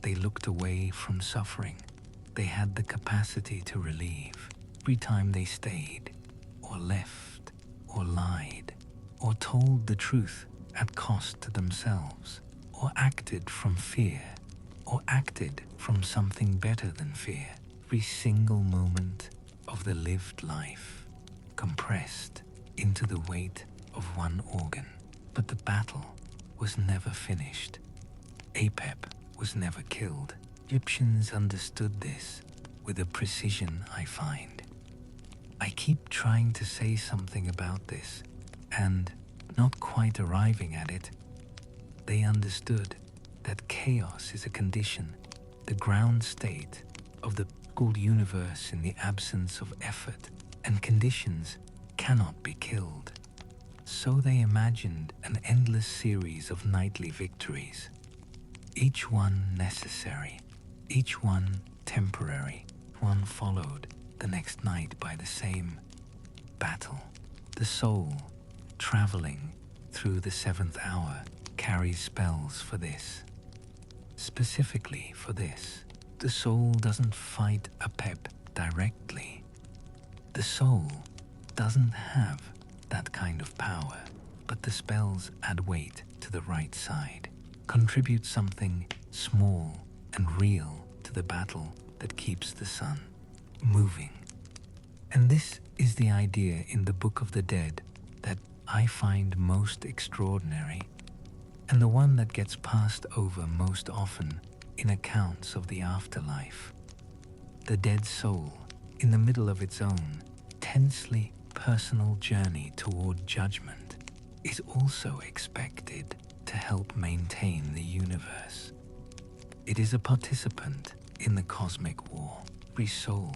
they looked away from suffering, they had the capacity to relieve. Every time they stayed, or left, or lied, or told the truth at cost to themselves, or acted from fear, or acted from something better than fear. Every single moment of the lived life, compressed into the weight of one organ. But the battle was never finished. Apep was never killed. Egyptians understood this with a precision I find. I keep trying to say something about this, and not quite arriving at it. They understood that chaos is a condition, the ground state of the called universe in the absence of effort, and conditions cannot be killed. So they imagined an endless series of nightly victories, each one necessary, each one temporary, one followed the next night by the same battle. The soul, traveling through the 7th hour, carries spells for this. Specifically for this, the soul doesn't fight Apep directly. The soul doesn't have that kind of power, but the spells add weight to the right side, contribute something small and real to the battle that keeps the sun moving. And this is the idea in the Book of the Dead that I find most extraordinary, and the one that gets passed over most often in accounts of the afterlife. The dead soul, in the middle of its own intensely personal journey toward judgment is also expected to help maintain the universe. It is a participant in the cosmic war, every soul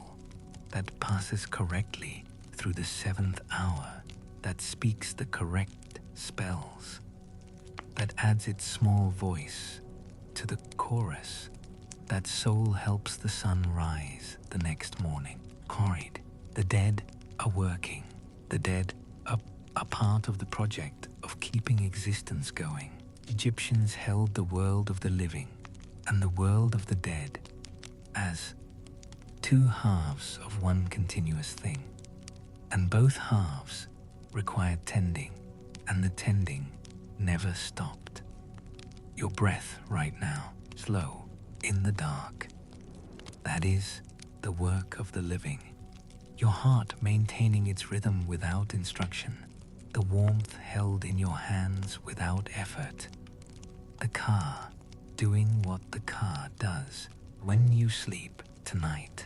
that passes correctly through the seventh hour, that speaks the correct spells, that adds its small voice to the chorus, that soul helps the sun rise the next morning. Corrid, the dead are working. The dead are part of the project of keeping existence going. Egyptians held the world of the living and the world of the dead as two halves of one continuous thing, and both halves required tending, and the tending never stopped. Your breath right now, slow, in the dark, that is the work of the living. Your heart maintaining its rhythm without instruction, the warmth held in your hands without effort, the car doing what the car does. When you sleep tonight,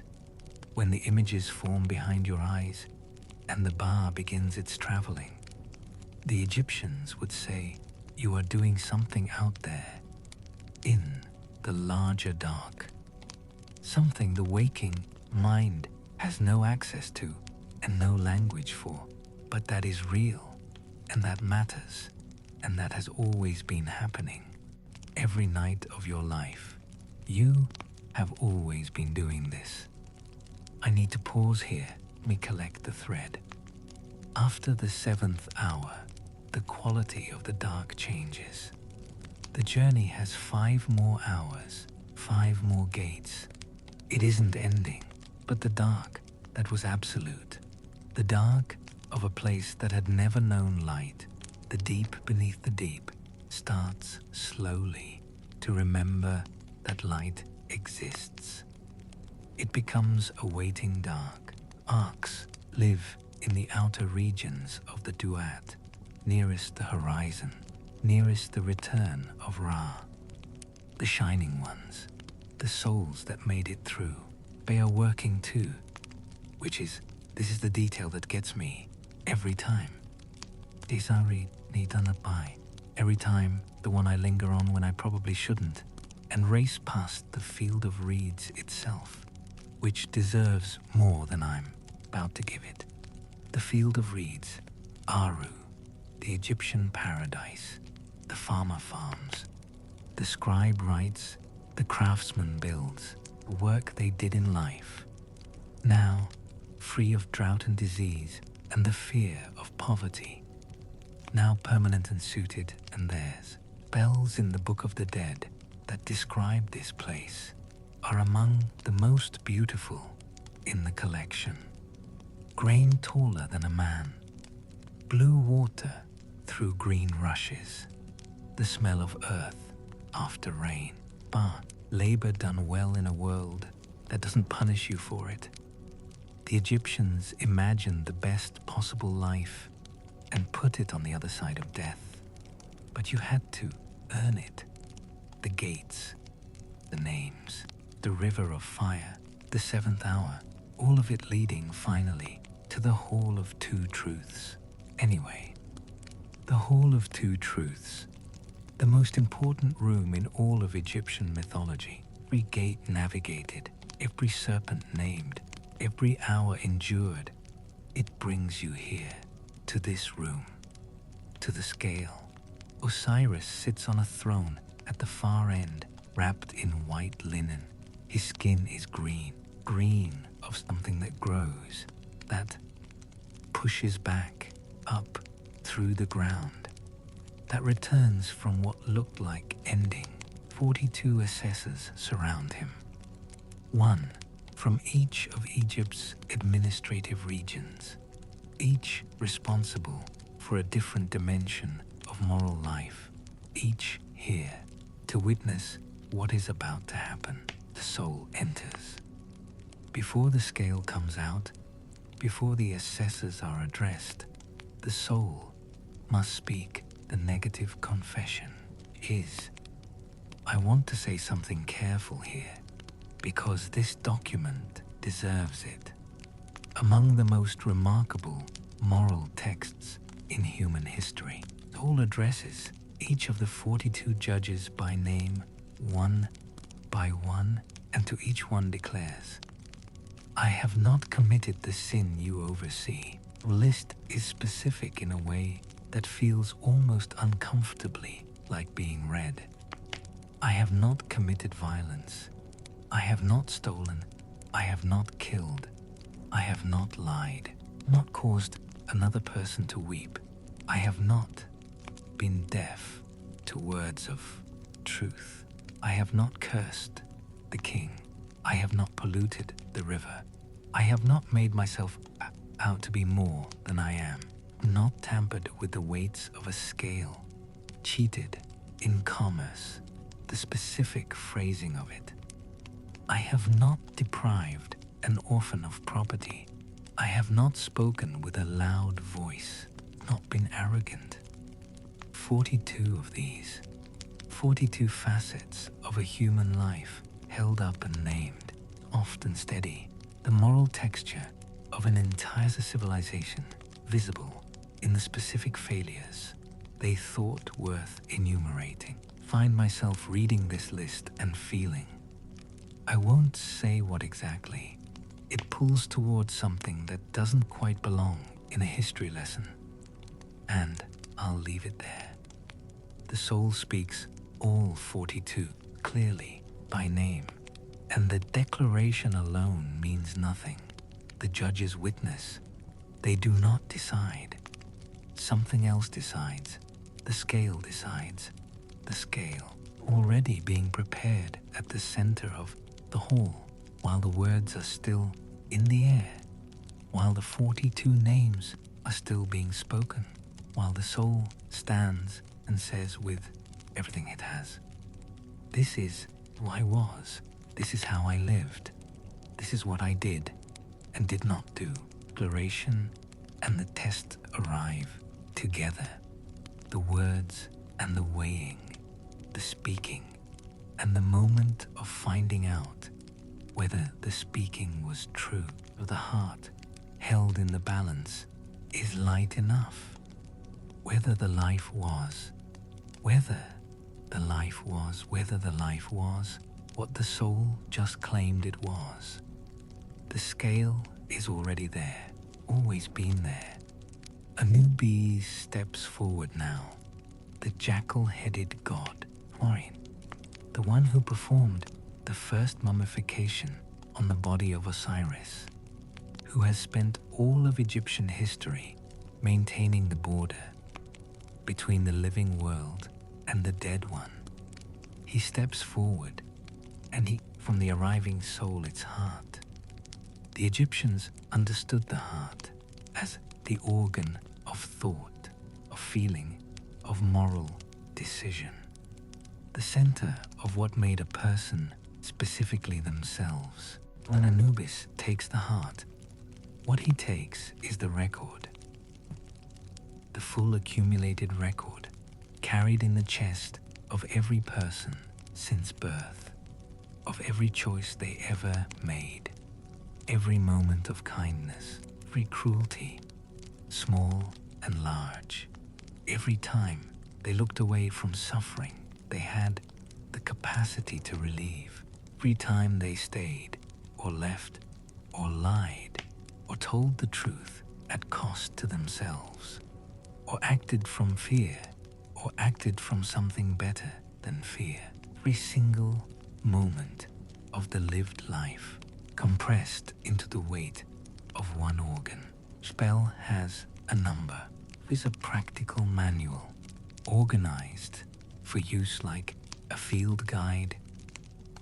when the images form behind your eyes and the bar begins its traveling, the Egyptians would say you are doing something out there in the larger dark, something the waking mind has no access to and no language for, but that is real and that matters and that has always been happening every night of your life. You have always been doing this. I need to pause here, me collect the thread. After the seventh hour, the quality of the dark changes. The journey has 5 more hours, 5 more gates. It isn't ending, but the dark that was absolute, the dark of a place that had never known light, the deep beneath the deep, starts slowly to remember that light exists. It becomes a waiting dark. Arcs live in the outer regions of the Duat, nearest the horizon, nearest the return of Ra. The shining ones, the souls that made it through, they are working too, this is the detail that gets me every time. Desari Nidanapai, every time the one I linger on when I probably shouldn't, and race past the field of reeds itself, which deserves more than I'm about to give it. The field of reeds, Aru, the Egyptian paradise, the farmer farms, the scribe writes, the craftsman builds, the work they did in life. Now, free of drought and disease and the fear of poverty. Now permanent and suited, and theirs. Bells in the Book of the Dead that describe this place are among the most beautiful in the collection. Grain taller than a man, blue water through green rushes, the smell of earth after rain, labor done well in a world that doesn't punish you for it. The Egyptians imagined the best possible life and put it on the other side of death, but you had to earn it. The gates, the names, the river of fire, the seventh hour, all of it leading finally to the Hall of Two Truths. Anyway, the Hall of Two Truths, the most important room in all of Egyptian mythology. Every gate navigated, every serpent named, every hour endured. It brings you here, to this room, to the scale. Osiris sits on a throne at the far end, wrapped in white linen. His skin is green, green of something that grows, that pushes back, up, through the ground, that returns from what looked like ending. 42 assessors surround him, one from each of Egypt's administrative regions, each responsible for a different dimension of moral life, each here to witness what is about to happen. The soul enters. Before the scale comes out, before the assessors are addressed, the soul must speak the negative confession. I want to say something careful here, because this document deserves it. among the most remarkable moral texts in human history. All addresses each of the 42 judges by name, one by one, and to each one declares, "I have not committed the sin you oversee." The list is specific in a way that feels almost uncomfortably like being read. I have not committed violence. I have not stolen. I have not killed. I have not lied, not caused another person to weep. I have not been deaf to words of truth. I have not cursed the king. I have not polluted the river. I have not made myself out to be more than I am. Not tampered with the weights of a scale. Cheated in commerce, the specific phrasing of it. I have not deprived an orphan of property. I have not spoken with a loud voice, not been arrogant. 42 of these, 42 facets of a human life held up and named, often steady, the moral texture of an entire civilization, visible in the specific failures they thought worth enumerating. Find myself reading this list and feeling, I won't say what exactly. It pulls towards something that doesn't quite belong in a history lesson. And I'll leave it there. The soul speaks all 42 clearly by name, and the declaration alone means nothing. The judges witness. They do not decide. Something else decides. The scale decides. The scale already being prepared at the center of the hall, while the words are still in the air, while the 42 names are still being spoken, while the soul stands and says with everything it has, "This is who I was. This is how I lived. This is what I did and did not do." Declaration and the test arrive together. The words and the weighing, the speaking, and the moment of finding out whether the speaking was true. The heart held in the balance is light enough. Whether the life was what the soul just claimed it was. The scale is already there, always been there. Anubis steps forward now, the jackal-headed god, Orion, the one who performed the first mummification on the body of Osiris, who has spent all of Egyptian history maintaining the border between the living world and the dead one. He steps forward, and from the arriving soul, its heart. The Egyptians understood the heart as the organ of thought, of feeling, of moral decision, the center of what made a person specifically themselves. When Anubis takes the heart, what he takes is the record, the full accumulated record carried in the chest of every person since birth, of every choice they ever made, every moment of kindness, every cruelty, small and large. Every time they looked away from suffering they had the capacity to relieve. Every time they stayed, or left, or lied, or told the truth at cost to themselves, or acted from fear, or acted from something better than fear. Every single moment of the lived life compressed into the weight of one organ. Spell has a number. It is a practical manual, organized for use like a field guide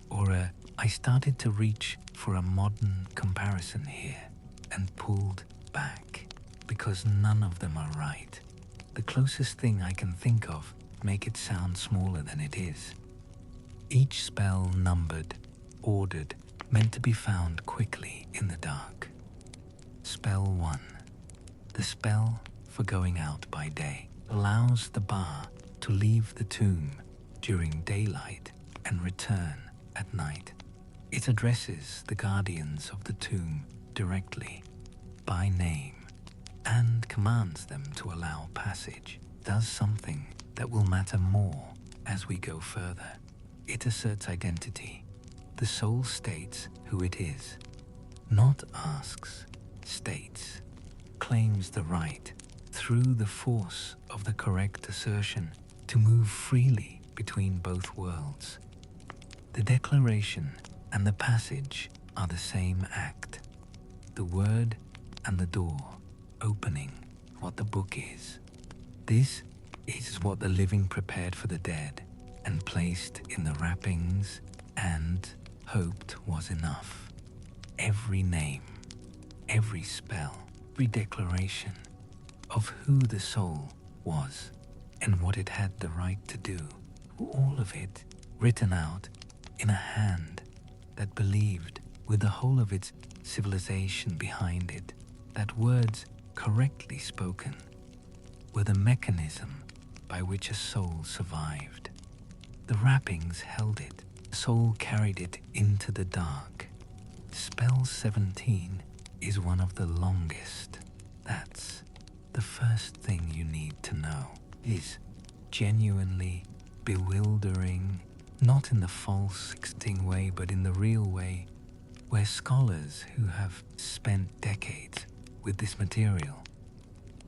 or I started to reach for a modern comparison here and pulled back because none of them are right. The closest thing I can think of make it sound smaller than it is. Each spell numbered, ordered, meant to be found quickly in the dark. Spell 1. The spell for going out by day allows the bar to leave the tomb during daylight and return at night. It addresses the guardians of the tomb directly. by name and commands them to allow passage, does something that will matter more as we go further. It asserts identity. The soul states who it is, not asks, states, claims the right, through the force of the correct assertion, to move freely between both worlds. The declaration and the passage are the same act. The word and the door opening what the book is. This is what the living prepared for the dead and placed in the wrappings and hoped was enough. Every name, every spell, every declaration of who the soul was and what it had the right to do, all of it written out in a hand that believed, with the whole of its civilization behind it, that words correctly spoken were the mechanism by which a soul survived. The wrappings held it, the soul carried it into the dark. Spell 17 is one of the longest. That's the first thing you need to know. Is genuinely bewildering, not in the false exciting way, but in the real way, where scholars who have spent decades with this material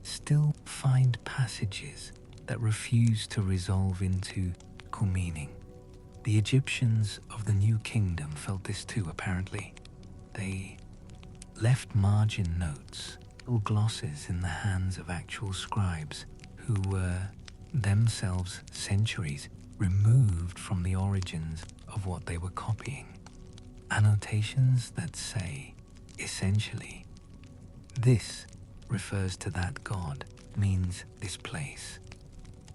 still find passages that refuse to resolve into cool meaning. The Egyptians of the New Kingdom felt this too, apparently. They left margin notes or glosses in the hands of actual scribes who were themselves centuries removed from the origins of what they were copying. Annotations that say, essentially, this refers to that God, means this place.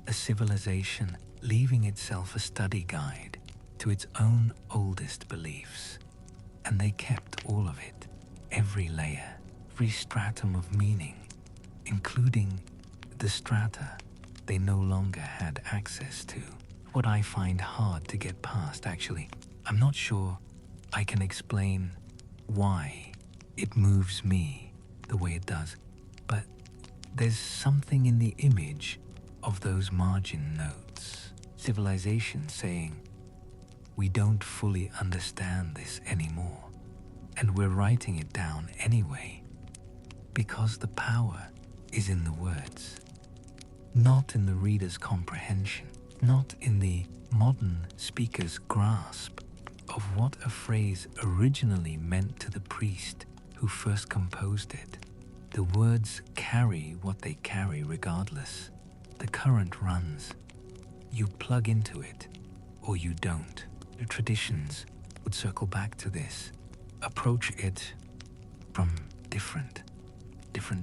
A civilization leaving itself a study guide to its own oldest beliefs. And they kept all of it, every layer, every stratum of meaning, including the strata they no longer had access to. What I find hard to get past, actually. I'm not sure I can explain why it moves me the way it does, but there's something in the image of those margin notes. Civilization saying, we don't fully understand this anymore, and we're writing it down anyway, because the power is in the words, not in the reader's comprehension, not in the modern speaker's grasp of what a phrase originally meant to the priest who first composed it. The words carry what they carry regardless. The current runs. You plug into it, or you don't. The traditions would circle back to this, approach it from different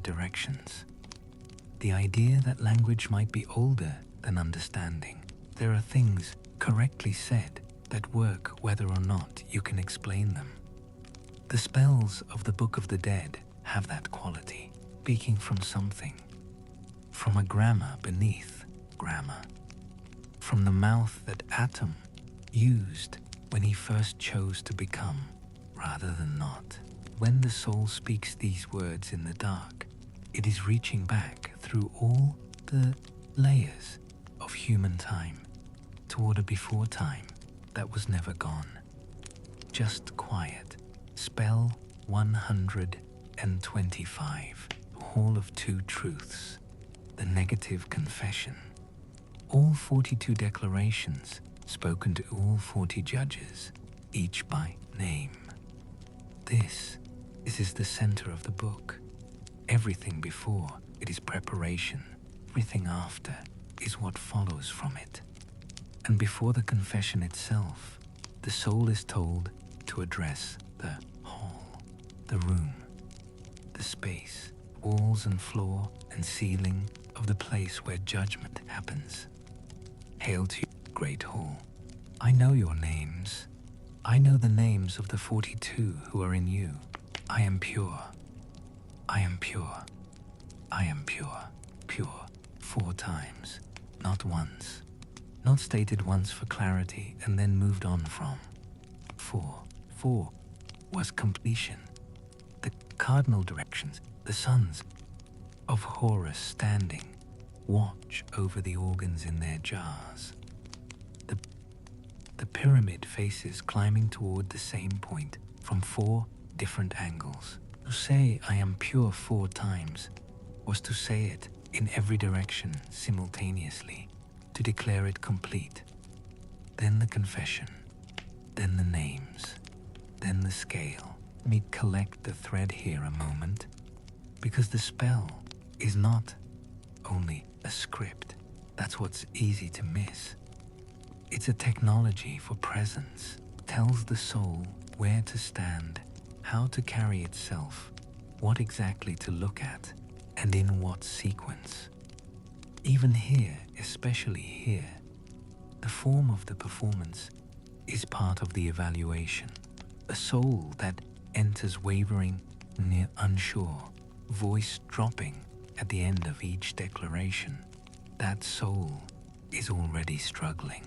directions. The idea that language might be older than understanding. There are things correctly said that work whether or not you can explain them. The spells of the Book of the Dead have that quality, speaking from something, from a grammar beneath grammar, from the mouth that Atom used when he first chose to become, rather than not. When the soul speaks these words in the dark, it is reaching back through all the layers of human time toward a before time that was never gone. Just quiet. Spell 125. Hall of Two Truths. The negative confession. All 42 declarations spoken to all 40 judges, each by name. This is the center of the book. Everything before it is preparation. Everything after is what follows from it. And before the confession itself, the soul is told to address the hall, the room, the space, walls and floor and ceiling of the place where judgment happens. Hail to you, great hall. I know your names. I know the names of the 42 who are in you. I am pure. I am pure. I am pure. Pure. 4 times, not once. Not stated once for clarity and then moved on from. 4 was completion. The cardinal directions, the sons of Horus standing watch over the organs in their jars. The pyramid faces climbing toward the same point from 4 different angles. To say I am pure 4 times was to say it in every direction simultaneously, to declare it complete. Then the confession, then the names, then the scale. Let me collect the thread here a moment, because the spell is not only a script. That's what's easy to miss. It's a technology for presence. Tells the soul where to stand, how to carry itself, what exactly to look at, and in what sequence. Even here, especially here, the form of the performance is part of the evaluation. A soul that enters wavering, unsure, voice dropping at the end of each declaration, that soul is already struggling.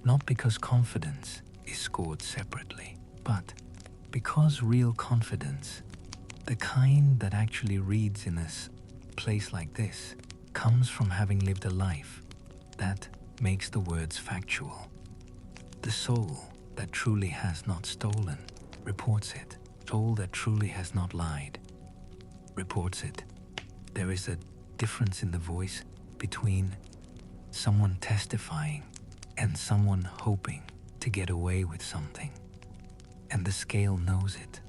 Not because confidence is scored separately, but because real confidence, the kind that actually reads in a place like this, comes from having lived a life that makes the words factual. The soul that truly has not stolen reports it. Soul that truly has not lied reports it. There is a difference in the voice between someone testifying and someone hoping to get away with something. And the scale knows it.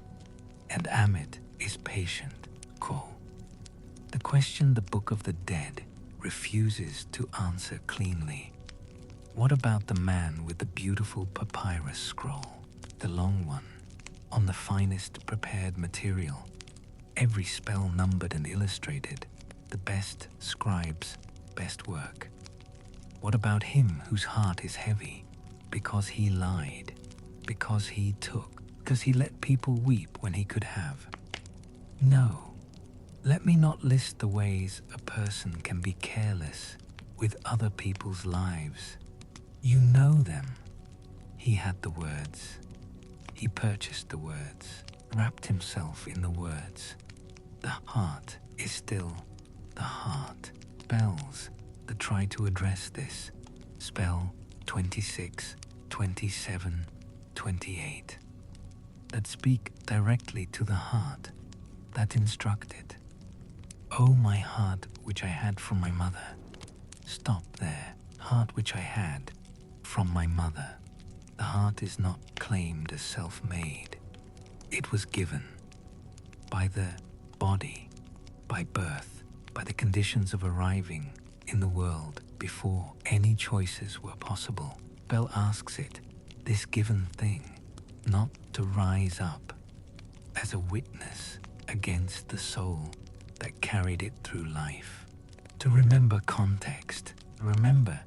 And Amit is patient. Call. The question the Book of the Dead refuses to answer cleanly. What about the man with the beautiful papyrus scroll, the long one, on the finest prepared material, every spell numbered and illustrated, the best scribes' best work? What about him whose heart is heavy because he lied, because he took, because he let people weep when he could have? No, let me not list the ways a person can be careless with other people's lives. You know them. He had the words. He purchased the words, wrapped himself in the words. The heart is still the heart. Spells that try to address this. Spell 26, 27, 28. That speak directly to the heart, that instruct it. Oh, my heart which I had from my mother. Stop there. Heart which I had from my mother. The heart is not claimed as self-made. It was given by the body, by birth, by the conditions of arriving in the world before any choices were possible. Bell asks it, this given thing, not to rise up as a witness against the soul that carried it through life. To remember context, remember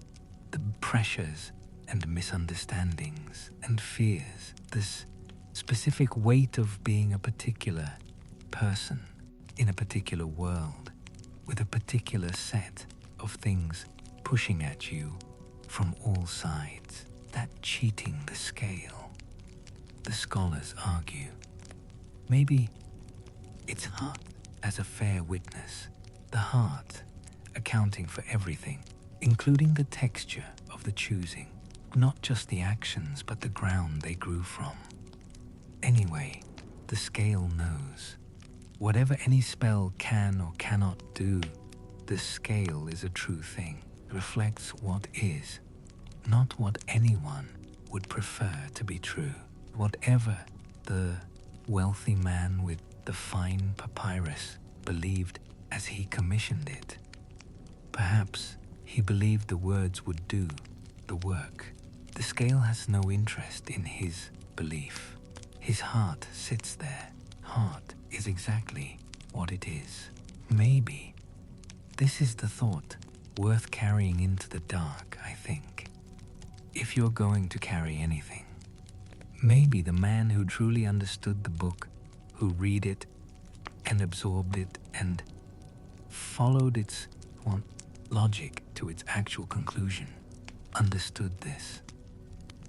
the pressures and misunderstandings and fears, this specific weight of being a particular person in a particular world with a particular set of things pushing at you from all sides, that cheating the scale. The scholars argue, maybe it's heart as a fair witness, the heart accounting for everything, including the texture of the choosing, not just the actions but the ground they grew from. Anyway, the scale knows. Whatever any spell can or cannot do, the scale is a true thing, reflects what is, not what anyone would prefer to be true. Whatever the wealthy man with the fine papyrus believed as he commissioned it, perhaps he believed the words would do the work. The scale has no interest in his belief. His heart sits there. Heart is exactly what it is. Maybe this is the thought worth carrying into the dark, I think. If you're going to carry anything, maybe the man who truly understood the book, who read it and absorbed it and followed its logic to its actual conclusion, understood this.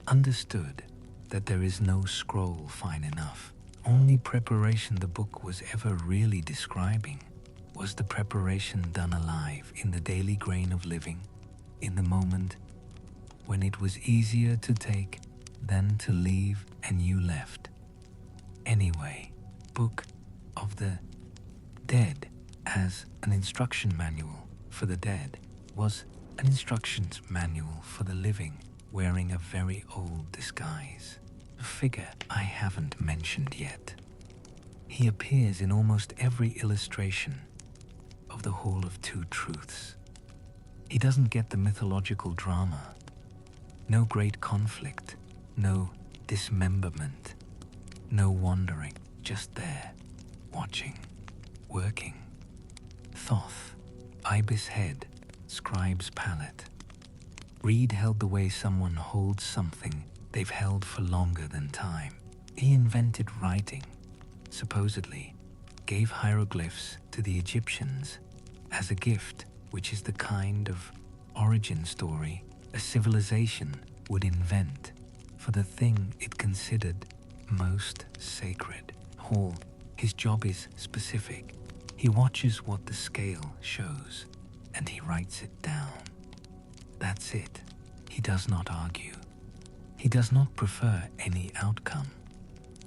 Understood that there is no scroll fine enough only preparation the book was ever really describing was the preparation done alive in the daily grain of living, in the moment when it was easier to take than to leave and you left. Anyway, Book of the Dead as an instruction manual for the dead was an instructions manual for the living, wearing a very old disguise. A figure I haven't mentioned yet. He appears in almost every illustration of the Hall of Two Truths. He doesn't get the mythological drama. No great conflict, no dismemberment, no wandering, just there, watching, working. Thoth, ibis head, scribe's palette. Reed held the way someone holds something they've held for longer than time. He invented writing, supposedly, gave hieroglyphs to the Egyptians as a gift, which is the kind of origin story a civilization would invent for the thing it considered most sacred. Hall, his job is specific. He watches what the scale shows, and he writes it down. That's it. He does not argue. He does not prefer any outcome.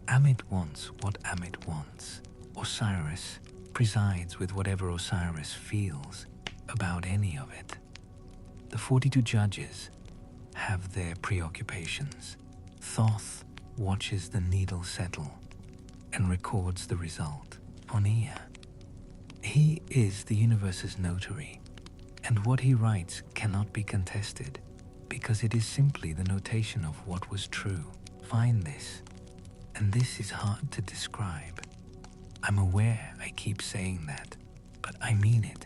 Amit wants what Amit wants. Osiris presides with whatever Osiris feels about any of it. The 42 judges have their preoccupations. Thoth watches the needle settle and records the result on ear. He is the universe's notary, and what he writes cannot be contested, because it is simply the notation of what was true. Find this, and this is hard to describe. I'm aware I keep saying that, but I mean it.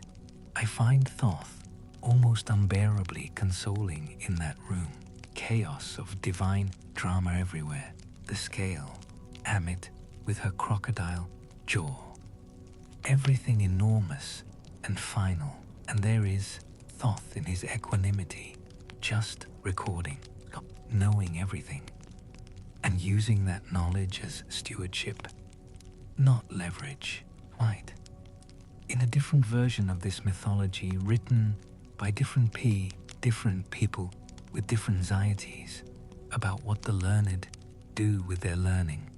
I find Thoth almost unbearably consoling in that room. Chaos of divine drama everywhere. The scale, Amit with her crocodile jaw. Everything enormous and final, and there is Thoth in his equanimity, just recording, knowing everything, and using that knowledge as stewardship, not leverage. Right. In a different version of this mythology, written by different people with different anxieties about what the learned do with their learning,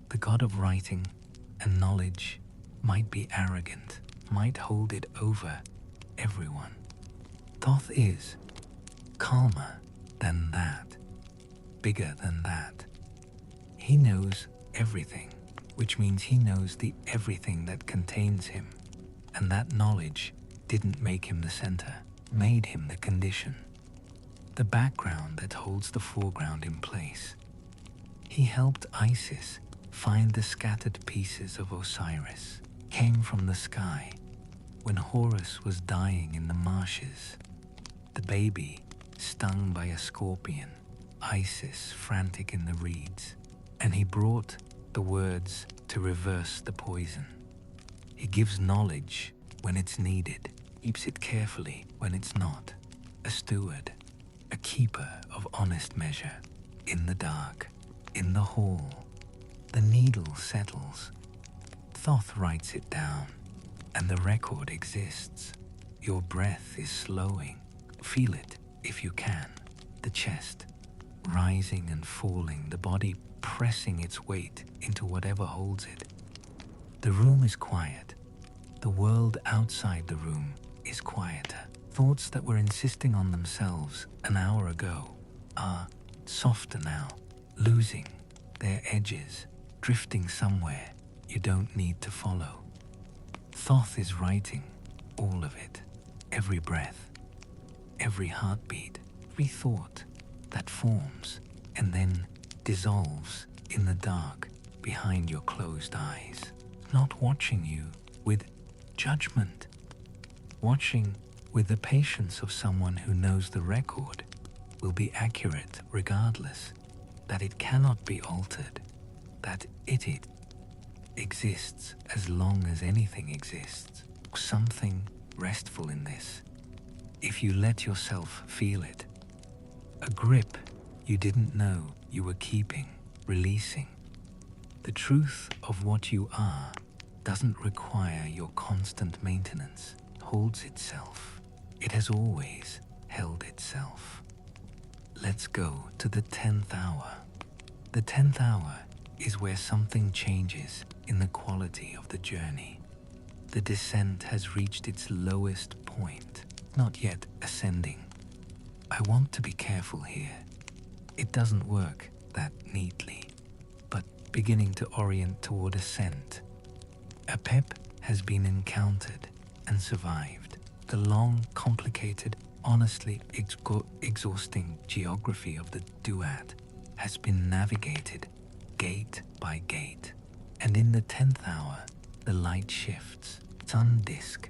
the god of writing and knowledge might be arrogant, might hold it over everyone. Thoth is calmer than that, bigger than that. He knows everything, which means he knows the everything that contains him, and that knowledge didn't make him the center, made him the condition, the background that holds the foreground in place. He helped Isis find the scattered pieces of Osiris, came from the sky when Horus was dying in the marshes, the baby stung by a scorpion, Isis frantic in the reeds, and he brought the words to reverse the poison. He gives knowledge when it's needed, keeps it carefully when it's not, a steward, a keeper of honest measure, in the dark, in the hall. The needle settles. Thoth writes it down, and the record exists. Your breath is slowing. Feel it, if you can. The chest, rising and falling, the body pressing its weight into whatever holds it. The room is quiet. The world outside the room is quieter. Thoughts that were insisting on themselves an hour ago are softer now, losing their edges, drifting somewhere you don't need to follow. Thoth is writing all of it, every breath, every heartbeat, every thought that forms and then dissolves in the dark behind your closed eyes. Not watching you with judgment, watching with the patience of someone who knows the record will be accurate regardless, that it cannot be altered, that it exists as long as anything exists. Something restful in this, if you let yourself feel it. A grip you didn't know you were keeping, releasing. The truth of what you are doesn't require your constant maintenance, holds itself. It has always held itself. Let's go to the 10th hour. The 10th hour is where something changes in the quality of the journey. The descent has reached its lowest point, not yet ascending. I want to be careful here. It doesn't work that neatly, but beginning to orient toward ascent. Apep has been encountered and survived. The long, complicated, honestly exhausting geography of the Duat has been navigated gate by gate. And in the 10th hour, the light shifts. Sun disk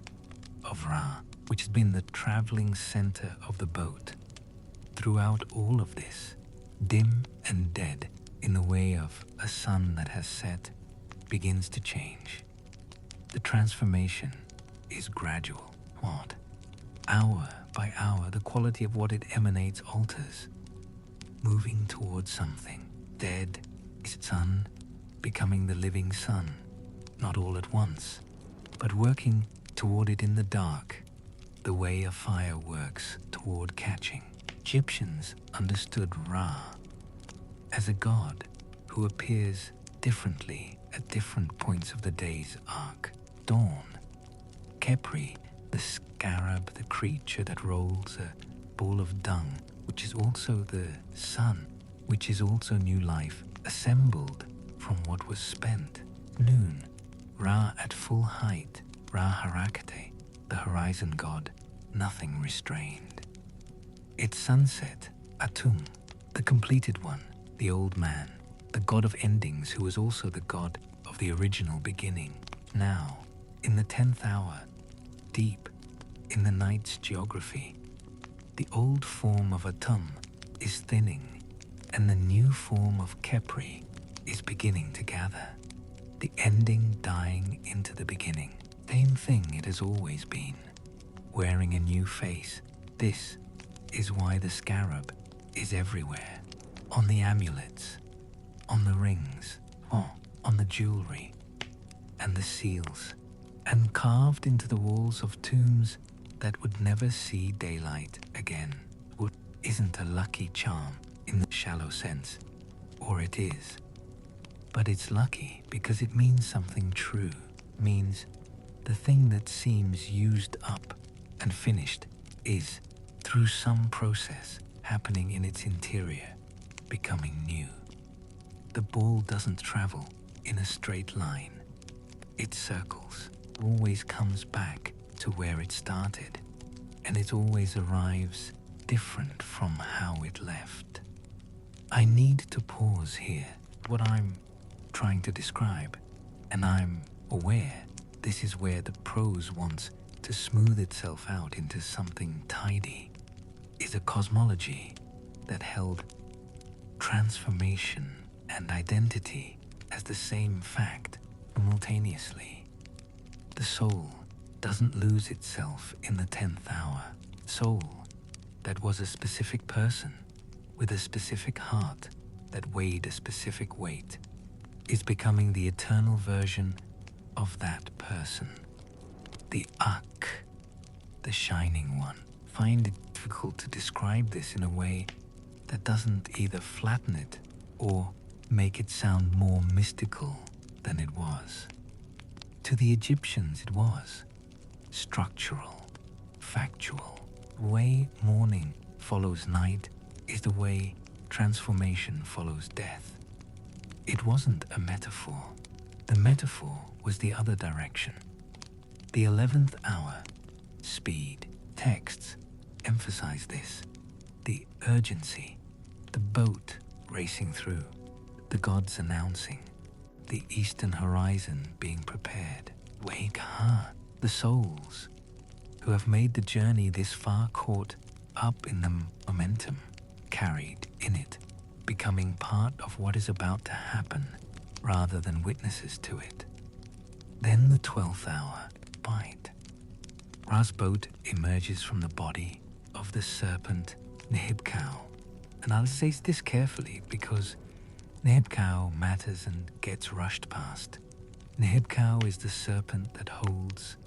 of Ra, which has been the traveling center of the boat. Throughout all of this, dim and dead in the way of a sun that has set, begins to change. The transformation is gradual. What? Hour by hour, the quality of what it emanates alters, moving towards something. Dead is sun, becoming the living sun, not all at once, but working toward it in the dark, the way a fire works toward catching. Egyptians understood Ra as a god who appears differently at different points of the day's arc. Dawn, Khepri, the scarab, the creature that rolls a ball of dung, which is also the sun, which is also new life, assembled from what was spent. Noon, Ra at full height, Ra Harakate, the horizon god, nothing restrained. Its sunset, Atum, the completed one, the old man, the god of endings who was also the god of the original beginning. Now, in the 10th hour, deep in the night's geography, the old form of Atum is thinning, and the new form of Khepri is beginning to gather. The ending dying into the beginning. Same thing it has always been, wearing a new face. This is why the scarab is everywhere. On the amulets, on the rings, on the jewelry, and the seals, and carved into the walls of tombs that would never see daylight again. Wood isn't a lucky charm in the shallow sense, or it is. But it's lucky because it means something true, means the thing that seems used up and finished is, through some process happening in its interior, becoming new. The ball doesn't travel in a straight line. It circles, always comes back to where it started, and it always arrives different from how it left. I need to pause here. What I'm trying to describe, and I'm aware this is where the prose wants to smooth itself out into something tidy, is a cosmology that held transformation and identity as the same fact simultaneously. The soul doesn't lose itself in the 10th hour. Soul that was a specific person with a specific heart that weighed a specific weight is becoming the eternal version of that person. The Ak, the shining one. Find it difficult to describe this in a way that doesn't either flatten it or make it sound more mystical than it was. To the Egyptians it was structural, factual. The way morning follows night is the way transformation follows death. It wasn't a metaphor. The metaphor was the other direction. The 11th hour, speed, texts emphasize this. The urgency, the boat racing through, the gods announcing, the eastern horizon being prepared. Wake ha, the souls who have made the journey this far caught up in the momentum, carried in it, becoming part of what is about to happen rather than witnesses to it. Then the 12th hour, bite. Ra's boat emerges from the body of the serpent Nihibkau. And I'll say this carefully because Nehebkau matters and gets rushed past. Nehebkau is the serpent that holds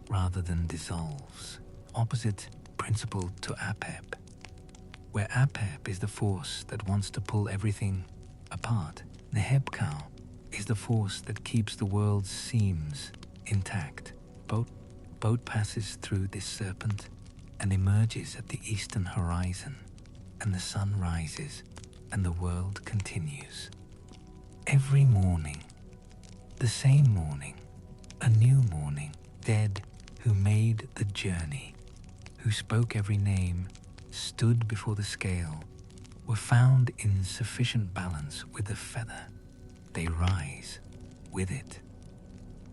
rather than dissolves, opposite principle to Apep, where Apep is the force that wants to pull everything apart. Nehebkau is the force that keeps the world's seams intact. Boat passes through this serpent and emerges at the eastern horizon, and the sun rises and the world continues. Every morning, the same morning, a new morning, dead who made the journey, who spoke every name, stood before the scale, were found in sufficient balance with the feather. They rise with it.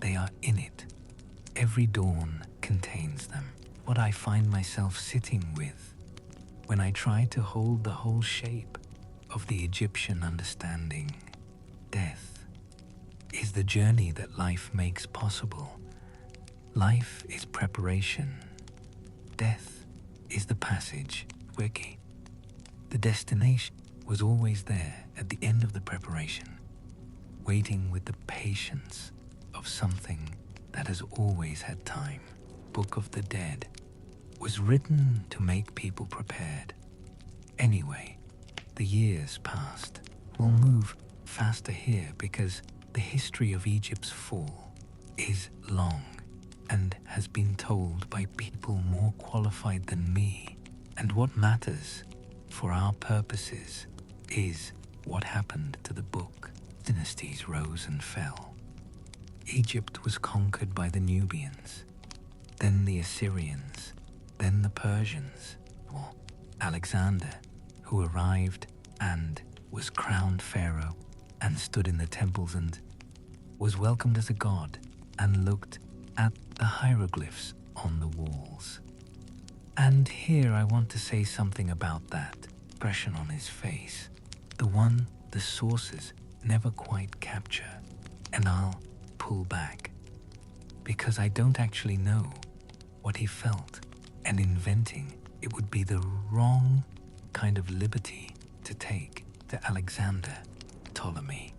They are in it. Every dawn contains them. What I find myself sitting with when I try to hold the whole shape of the Egyptian understanding. Death is the journey that life makes possible. Life is preparation. Death is the passage, wiki. The destination was always there at the end of the preparation, waiting with the patience of something that has always had time. Book of the Dead was written to make people prepared. Anyway, the years passed. We'll move faster here because the history of Egypt's fall is long and has been told by people more qualified than me. And what matters for our purposes is what happened to the book. Dynasties rose and fell. Egypt was conquered by the Nubians, then the Assyrians, then the Persians, or Alexander, who arrived and was crowned pharaoh and stood in the temples and was welcomed as a god and looked at the hieroglyphs on the walls. And here I want to say something about that expression on his face, the one the sources never quite capture, and I'll pull back because I don't actually know what he felt, and inventing it would be the wrong kind of liberty to take to Alexander Ptolemy,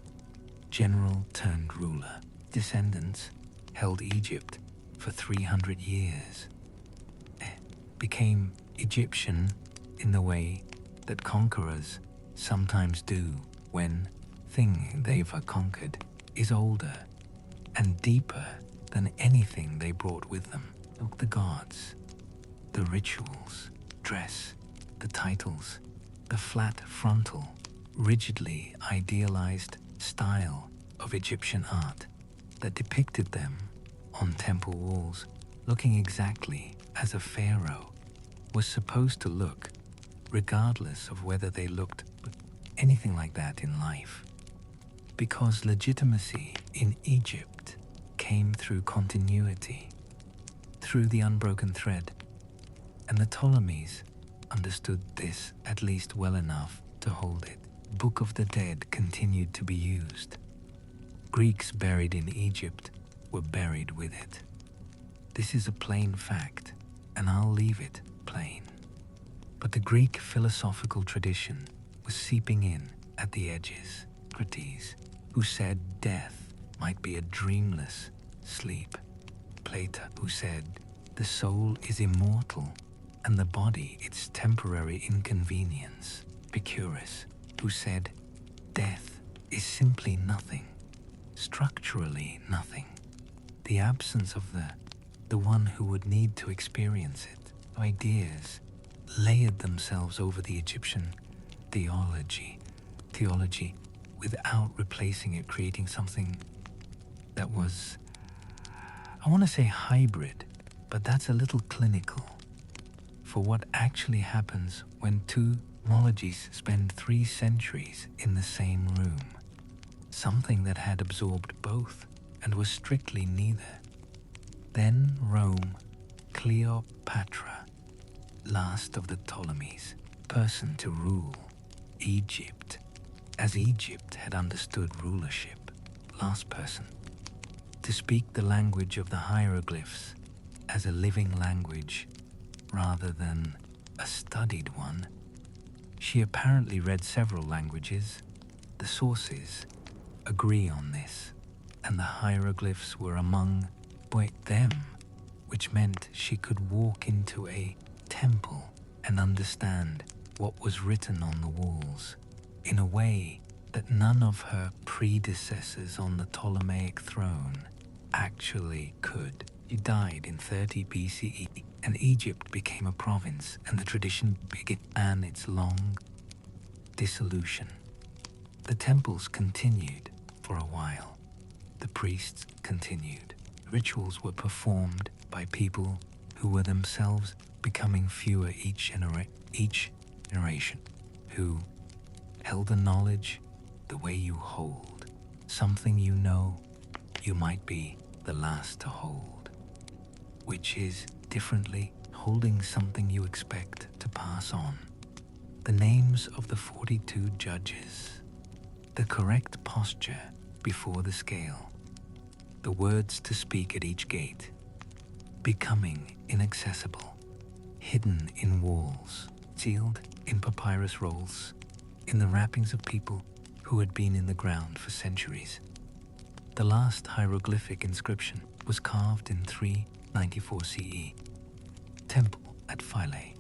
general turned ruler. Descendants held Egypt for 300 years, became Egyptian in the way that conquerors sometimes do when thing they've conquered is older and deeper than anything they brought with them. Look, the gods, the rituals, dress, the titles, the flat frontal, rigidly idealized style of Egyptian art that depicted them on temple walls, looking exactly as a pharaoh was supposed to look, regardless of whether they looked anything like that in life. Because legitimacy in Egypt came through continuity, through the unbroken thread, and the Ptolemies understood this at least well enough to hold it. Book of the Dead continued to be used. Greeks buried in Egypt were buried with it. This is a plain fact, and I'll leave it plain. But the Greek philosophical tradition was seeping in at the edges. Socrates, who said death might be a dreamless sleep. Plato, who said the soul is immortal and the body its temporary inconvenience. Papyrus, who said death is simply nothing, structurally nothing, the absence of the one who would need to experience it. Ideas layered themselves over the Egyptian theology without replacing it, creating something that was, I want to say hybrid, but that's a little clinical for what actually happens when two mythologies spend 3 centuries in the same room. Something that had absorbed both and was strictly neither. Then Rome, Cleopatra, last of the Ptolemies, person to rule Egypt, as Egypt had understood rulership, last person, to speak the language of the hieroglyphs as a living language rather than a studied one. She apparently read several languages, The sources agree on this, and the hieroglyphs were among them, which meant she could walk into a temple and understand what was written on the walls in a way that none of her predecessors on the Ptolemaic throne actually could. He died in 30 BCE, and Egypt became a province, and the tradition began its long dissolution. The temples continued for a while. The priests continued. Rituals were performed by people who were themselves becoming fewer each generation, who held the knowledge the way you hold something you know you might be the last to hold, which is differently holding something you expect to pass on. The names of the 42 judges, the correct posture before the scale, the words to speak at each gate, becoming inaccessible, hidden in walls, sealed in papyrus rolls, in the wrappings of people who had been in the ground for centuries. The last hieroglyphic inscription was carved in 394 CE. Temple at Philae.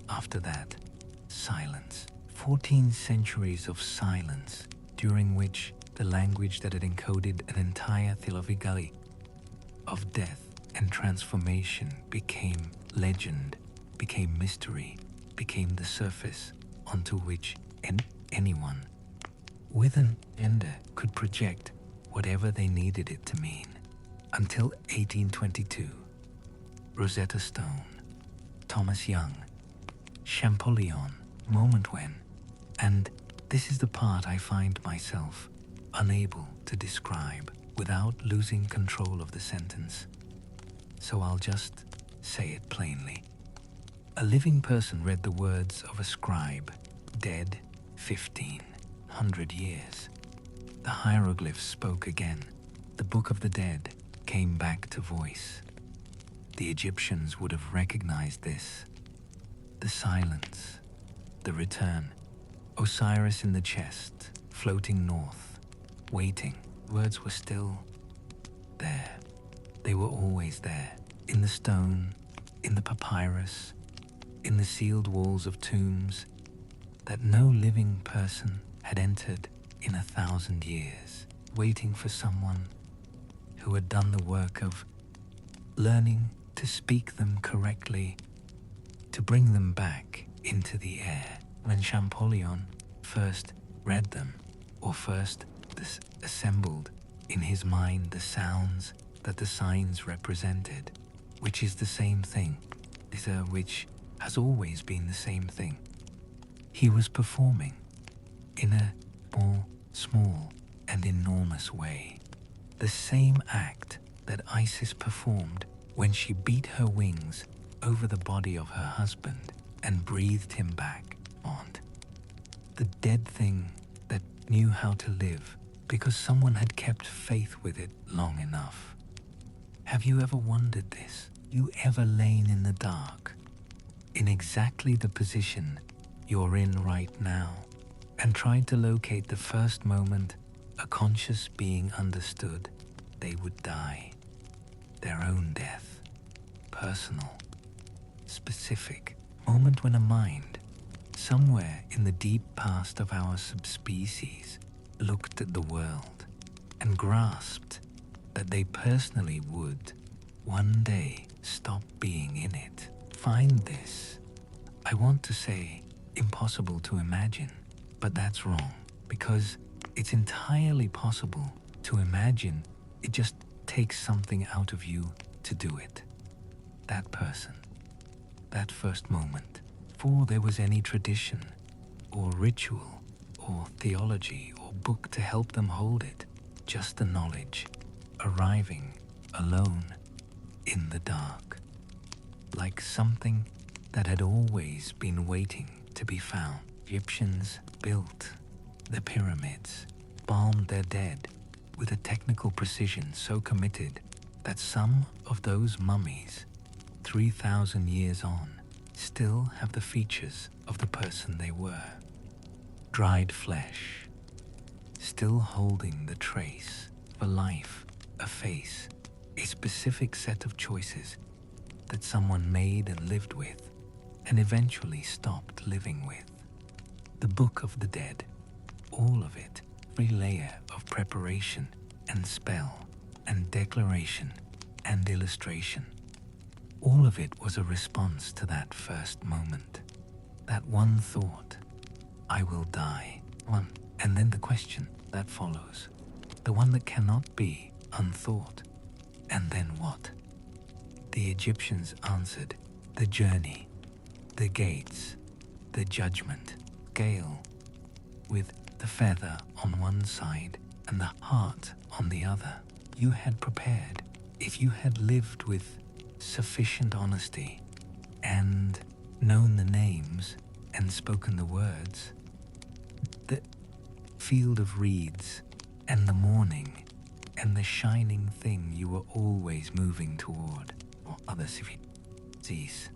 After that, silence. 14 centuries of silence, during which the language that had encoded an entire theology of death and transformation became legend, became mystery, became the surface onto which anyone with an agenda could project whatever they needed it to mean. Until 1822, Rosetta Stone, Thomas Young, Champollion, moment when, and this is the part I find myself unable to describe without losing control of the sentence, so I'll just say it plainly. A living person read the words of a scribe, dead 1,500 years. The hieroglyphs spoke again. The Book of the Dead came back to voice. The Egyptians would have recognized this. The silence, the return. Osiris in the chest, floating north, waiting. Words were still there. They were always there, in the stone, in the papyrus, in the sealed walls of tombs that no living person had entered in 1,000 years, waiting for someone who had done the work of learning to speak them correctly, to bring them back into the air. When Champollion first read them, or first assembled in his mind the sounds that the signs represented, which is the same thing, which has always been the same thing. He was performing in a more small and enormous way the same act that Isis performed when she beat her wings over the body of her husband and breathed him back on. The dead thing that knew how to live because someone had kept faith with it long enough. Have you ever wondered this? You ever lain in the dark, in exactly the position you're in right now, and tried to locate the first moment a conscious being understood they would die? Their own death. Personal. Specific. Moment when a mind, somewhere in the deep past of our subspecies, looked at the world and grasped that they personally would one day stop being in it. Find this. I want to say impossible to imagine, but that's wrong, because it's entirely possible to imagine. It just takes something out of you to do it. That person, that first moment, before there was any tradition or ritual or theology or book to help them hold it, just the knowledge, arriving alone in the dark, like something that had always been waiting to be found. Egyptians built the pyramids, embalmed their dead with a technical precision so committed that some of those mummies, 3,000 years on, still have the features of the person they were. Dried flesh, still holding the trace of a life, a face, a specific set of choices that someone made and lived with, and eventually stopped living with. The Book of the Dead, all of it, every layer of preparation and spell and declaration and illustration, all of it was a response to that first moment, that one thought, I will die, one, and then the question that follows, the one that cannot be unthought, and then what? The Egyptians answered, the journey, the gates, the judgment, scale, with the feather on one side and the heart on the other. You had prepared, if you had lived with sufficient honesty and known the names and spoken the words, the field of reeds and the morning and the shining thing you were always moving toward, or others if you cease,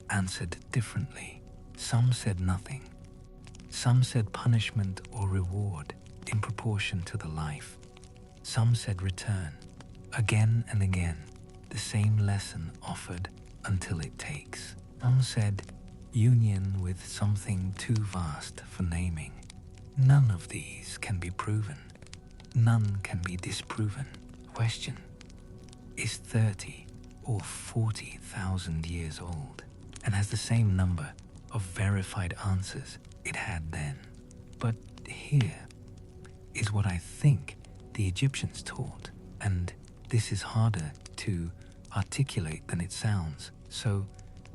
answered differently. Some said nothing. Some said punishment or reward in proportion to the life. Some said return, again and again, the same lesson offered until it takes. Some said union with something too vast for naming. None of these can be proven. None can be disproven. Question: is 30 or 40,000 years old and has the same number of verified answers it had then. But here is what I think the Egyptians taught, and this is harder to articulate than it sounds, so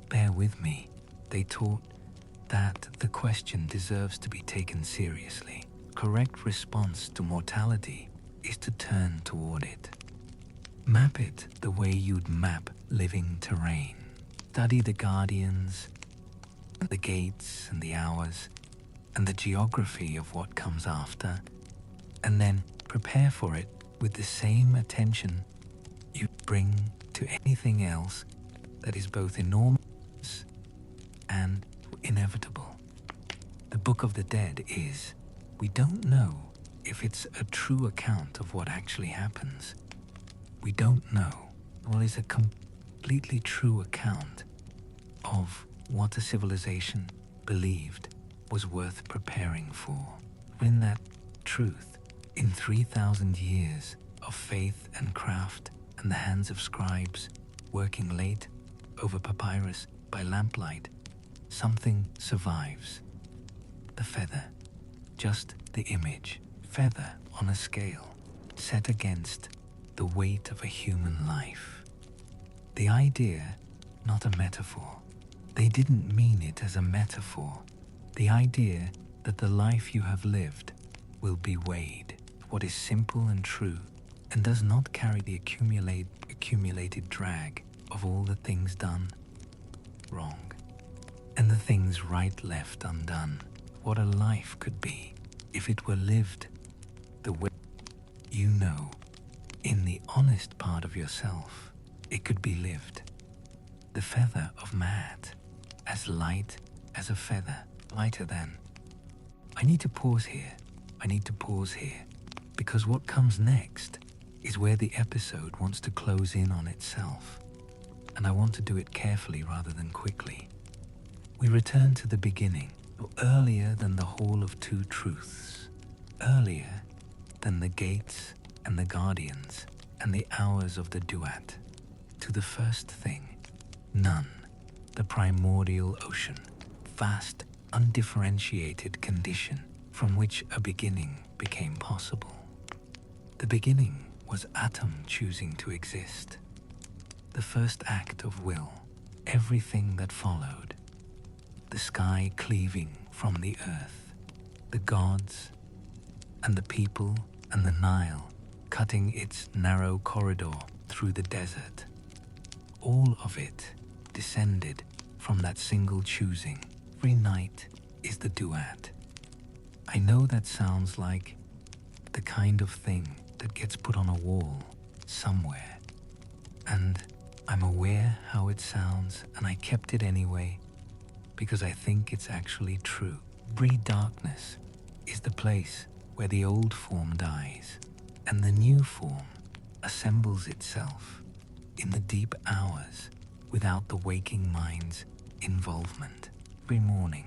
bear with me. They taught that the question deserves to be taken seriously. Correct response to mortality is to turn toward it. Map it the way you'd map living terrain. Study the guardians, the gates and the hours, and the geography of what comes after, and then prepare for it with the same attention you bring to anything else that is both enormous and inevitable. The Book of the Dead is, we don't know if it's a true account of what actually happens. We don't know. Well, it's a completely true account of what a civilization believed was worth preparing for. In that truth, in 3,000 years of faith and craft and the hands of scribes working late over papyrus by lamplight, something survives. The feather, just the image, feather on a scale, set against the weight of a human life. The idea, not a metaphor. They didn't mean it as a metaphor. The idea that the life you have lived will be weighed, what is simple and true, and does not carry the accumulated drag of all the things done wrong, and the things right left undone. What a life could be if it were lived the way you know, in the honest part of yourself, it could be lived. The feather of Maat, as light as a feather, lighter than. I need to pause here, because what comes next is where the episode wants to close in on itself, and I want to do it carefully rather than quickly. We return to the beginning, earlier than the Hall of Two Truths, earlier than the gates and the guardians and the hours of the Duat, to the first thing, none, the primordial ocean, vast, undifferentiated condition from which a beginning became possible. The beginning was atom choosing to exist, the first act of will, everything that followed, the sky cleaving from the earth, the gods and the people and the Nile cutting its narrow corridor through the desert. All of it descended from that single choosing. Every night is the Duat. I know that sounds like the kind of thing that gets put on a wall somewhere, and I'm aware how it sounds, and I kept it anyway because I think it's actually true. Every darkness is the place where the old form dies and the new form assembles itself in the deep hours without the waking mind's involvement. Every morning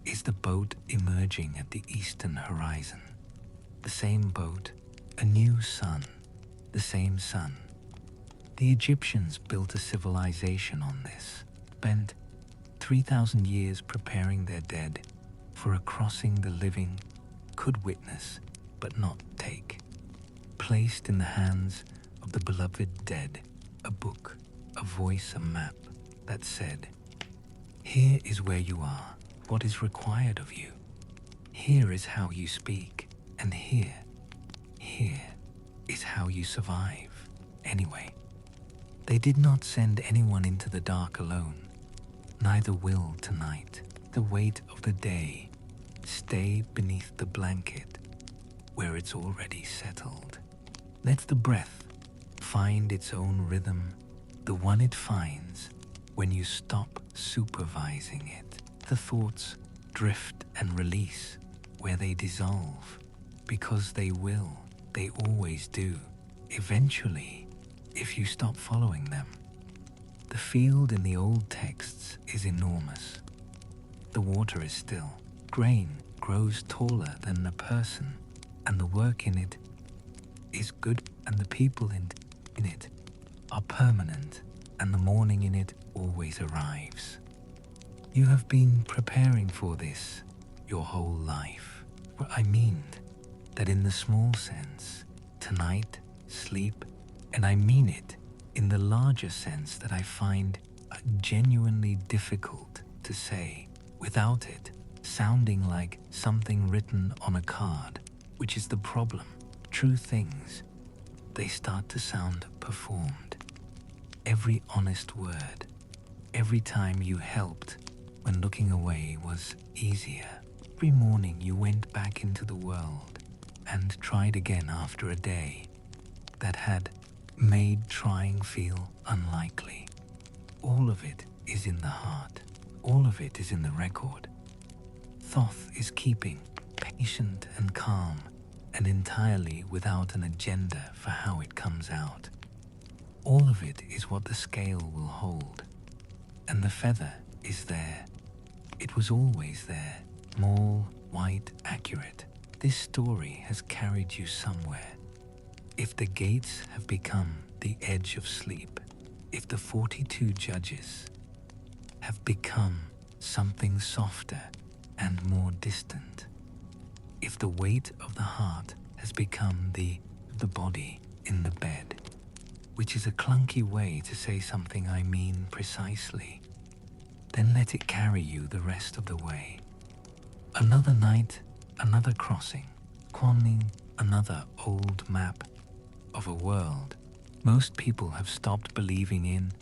is the boat emerging at the eastern horizon. The same boat, a new sun, the same sun. The Egyptians built a civilization on this, spent 3,000 years preparing their dead for a crossing the living could witness but not take. Placed in the hands of the beloved dead, a book, a voice, a map that said, "Here is where you are, what is required of you. Here is how you speak, and here is how you survive." Anyway, they did not send anyone into the dark alone. Neither will tonight. The weight of the day stay beneath the blanket where it's already settled. Let the breath find its own rhythm, the one it finds when you stop supervising it. The thoughts drift and release where they dissolve, because they will, they always do, eventually, if you stop following them. The field in the old texts is enormous. The water is still. Grain grows taller than a person, and the work in it is good, and the people in it are permanent, and the morning in it always arrives. You have been preparing for this your whole life. I mean that in the small sense, tonight, sleep, and I mean it in the larger sense that I find genuinely difficult to say without it sounding like something written on a card, which is the problem. True things, they start to sound performed. Every honest word, every time you helped when looking away was easier. Every morning you went back into the world and tried again after a day that had made trying feel unlikely. All of it is in the heart. All of it is in the record. Thoth is keeping, patient and calm, and entirely without an agenda for how it comes out. All of it is what the scale will hold. And the feather is there. It was always there, small, white, accurate. This story has carried you somewhere. If the gates have become the edge of sleep, if the 42 judges have become something softer and more distant, if the weight of the heart has become the body in the bed, which is a clunky way to say something I mean precisely, then let it carry you the rest of the way. Another night, another crossing, conning another old map of a world most people have stopped believing in,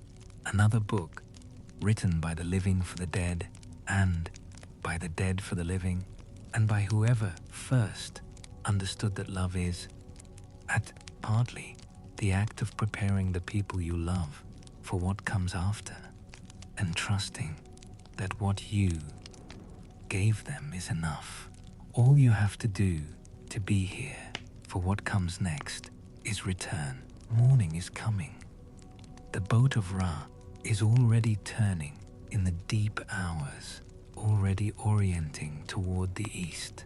another book written by the living for the dead, and by the dead for the living, and by whoever first understood that love is, at partly, the act of preparing the people you love for what comes after, and trusting that what you gave them is enough. All you have to do to be here for what comes next is return. Morning is coming. The boat of Ra is already turning in the deep hours, already orienting toward the east.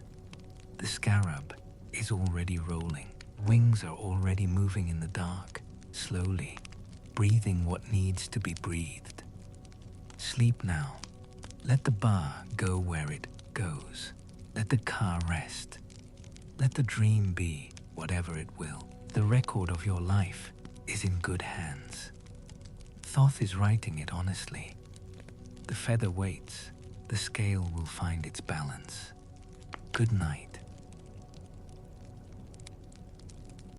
The scarab is already rolling. Wings are already moving in the dark, slowly, breathing what needs to be breathed. Sleep now. Let the bar go where it goes. Let the car rest. Let the dream be whatever it will. The record of your life is in good hands. Thoth is writing it honestly. The feather waits. The scale will find its balance. Good night.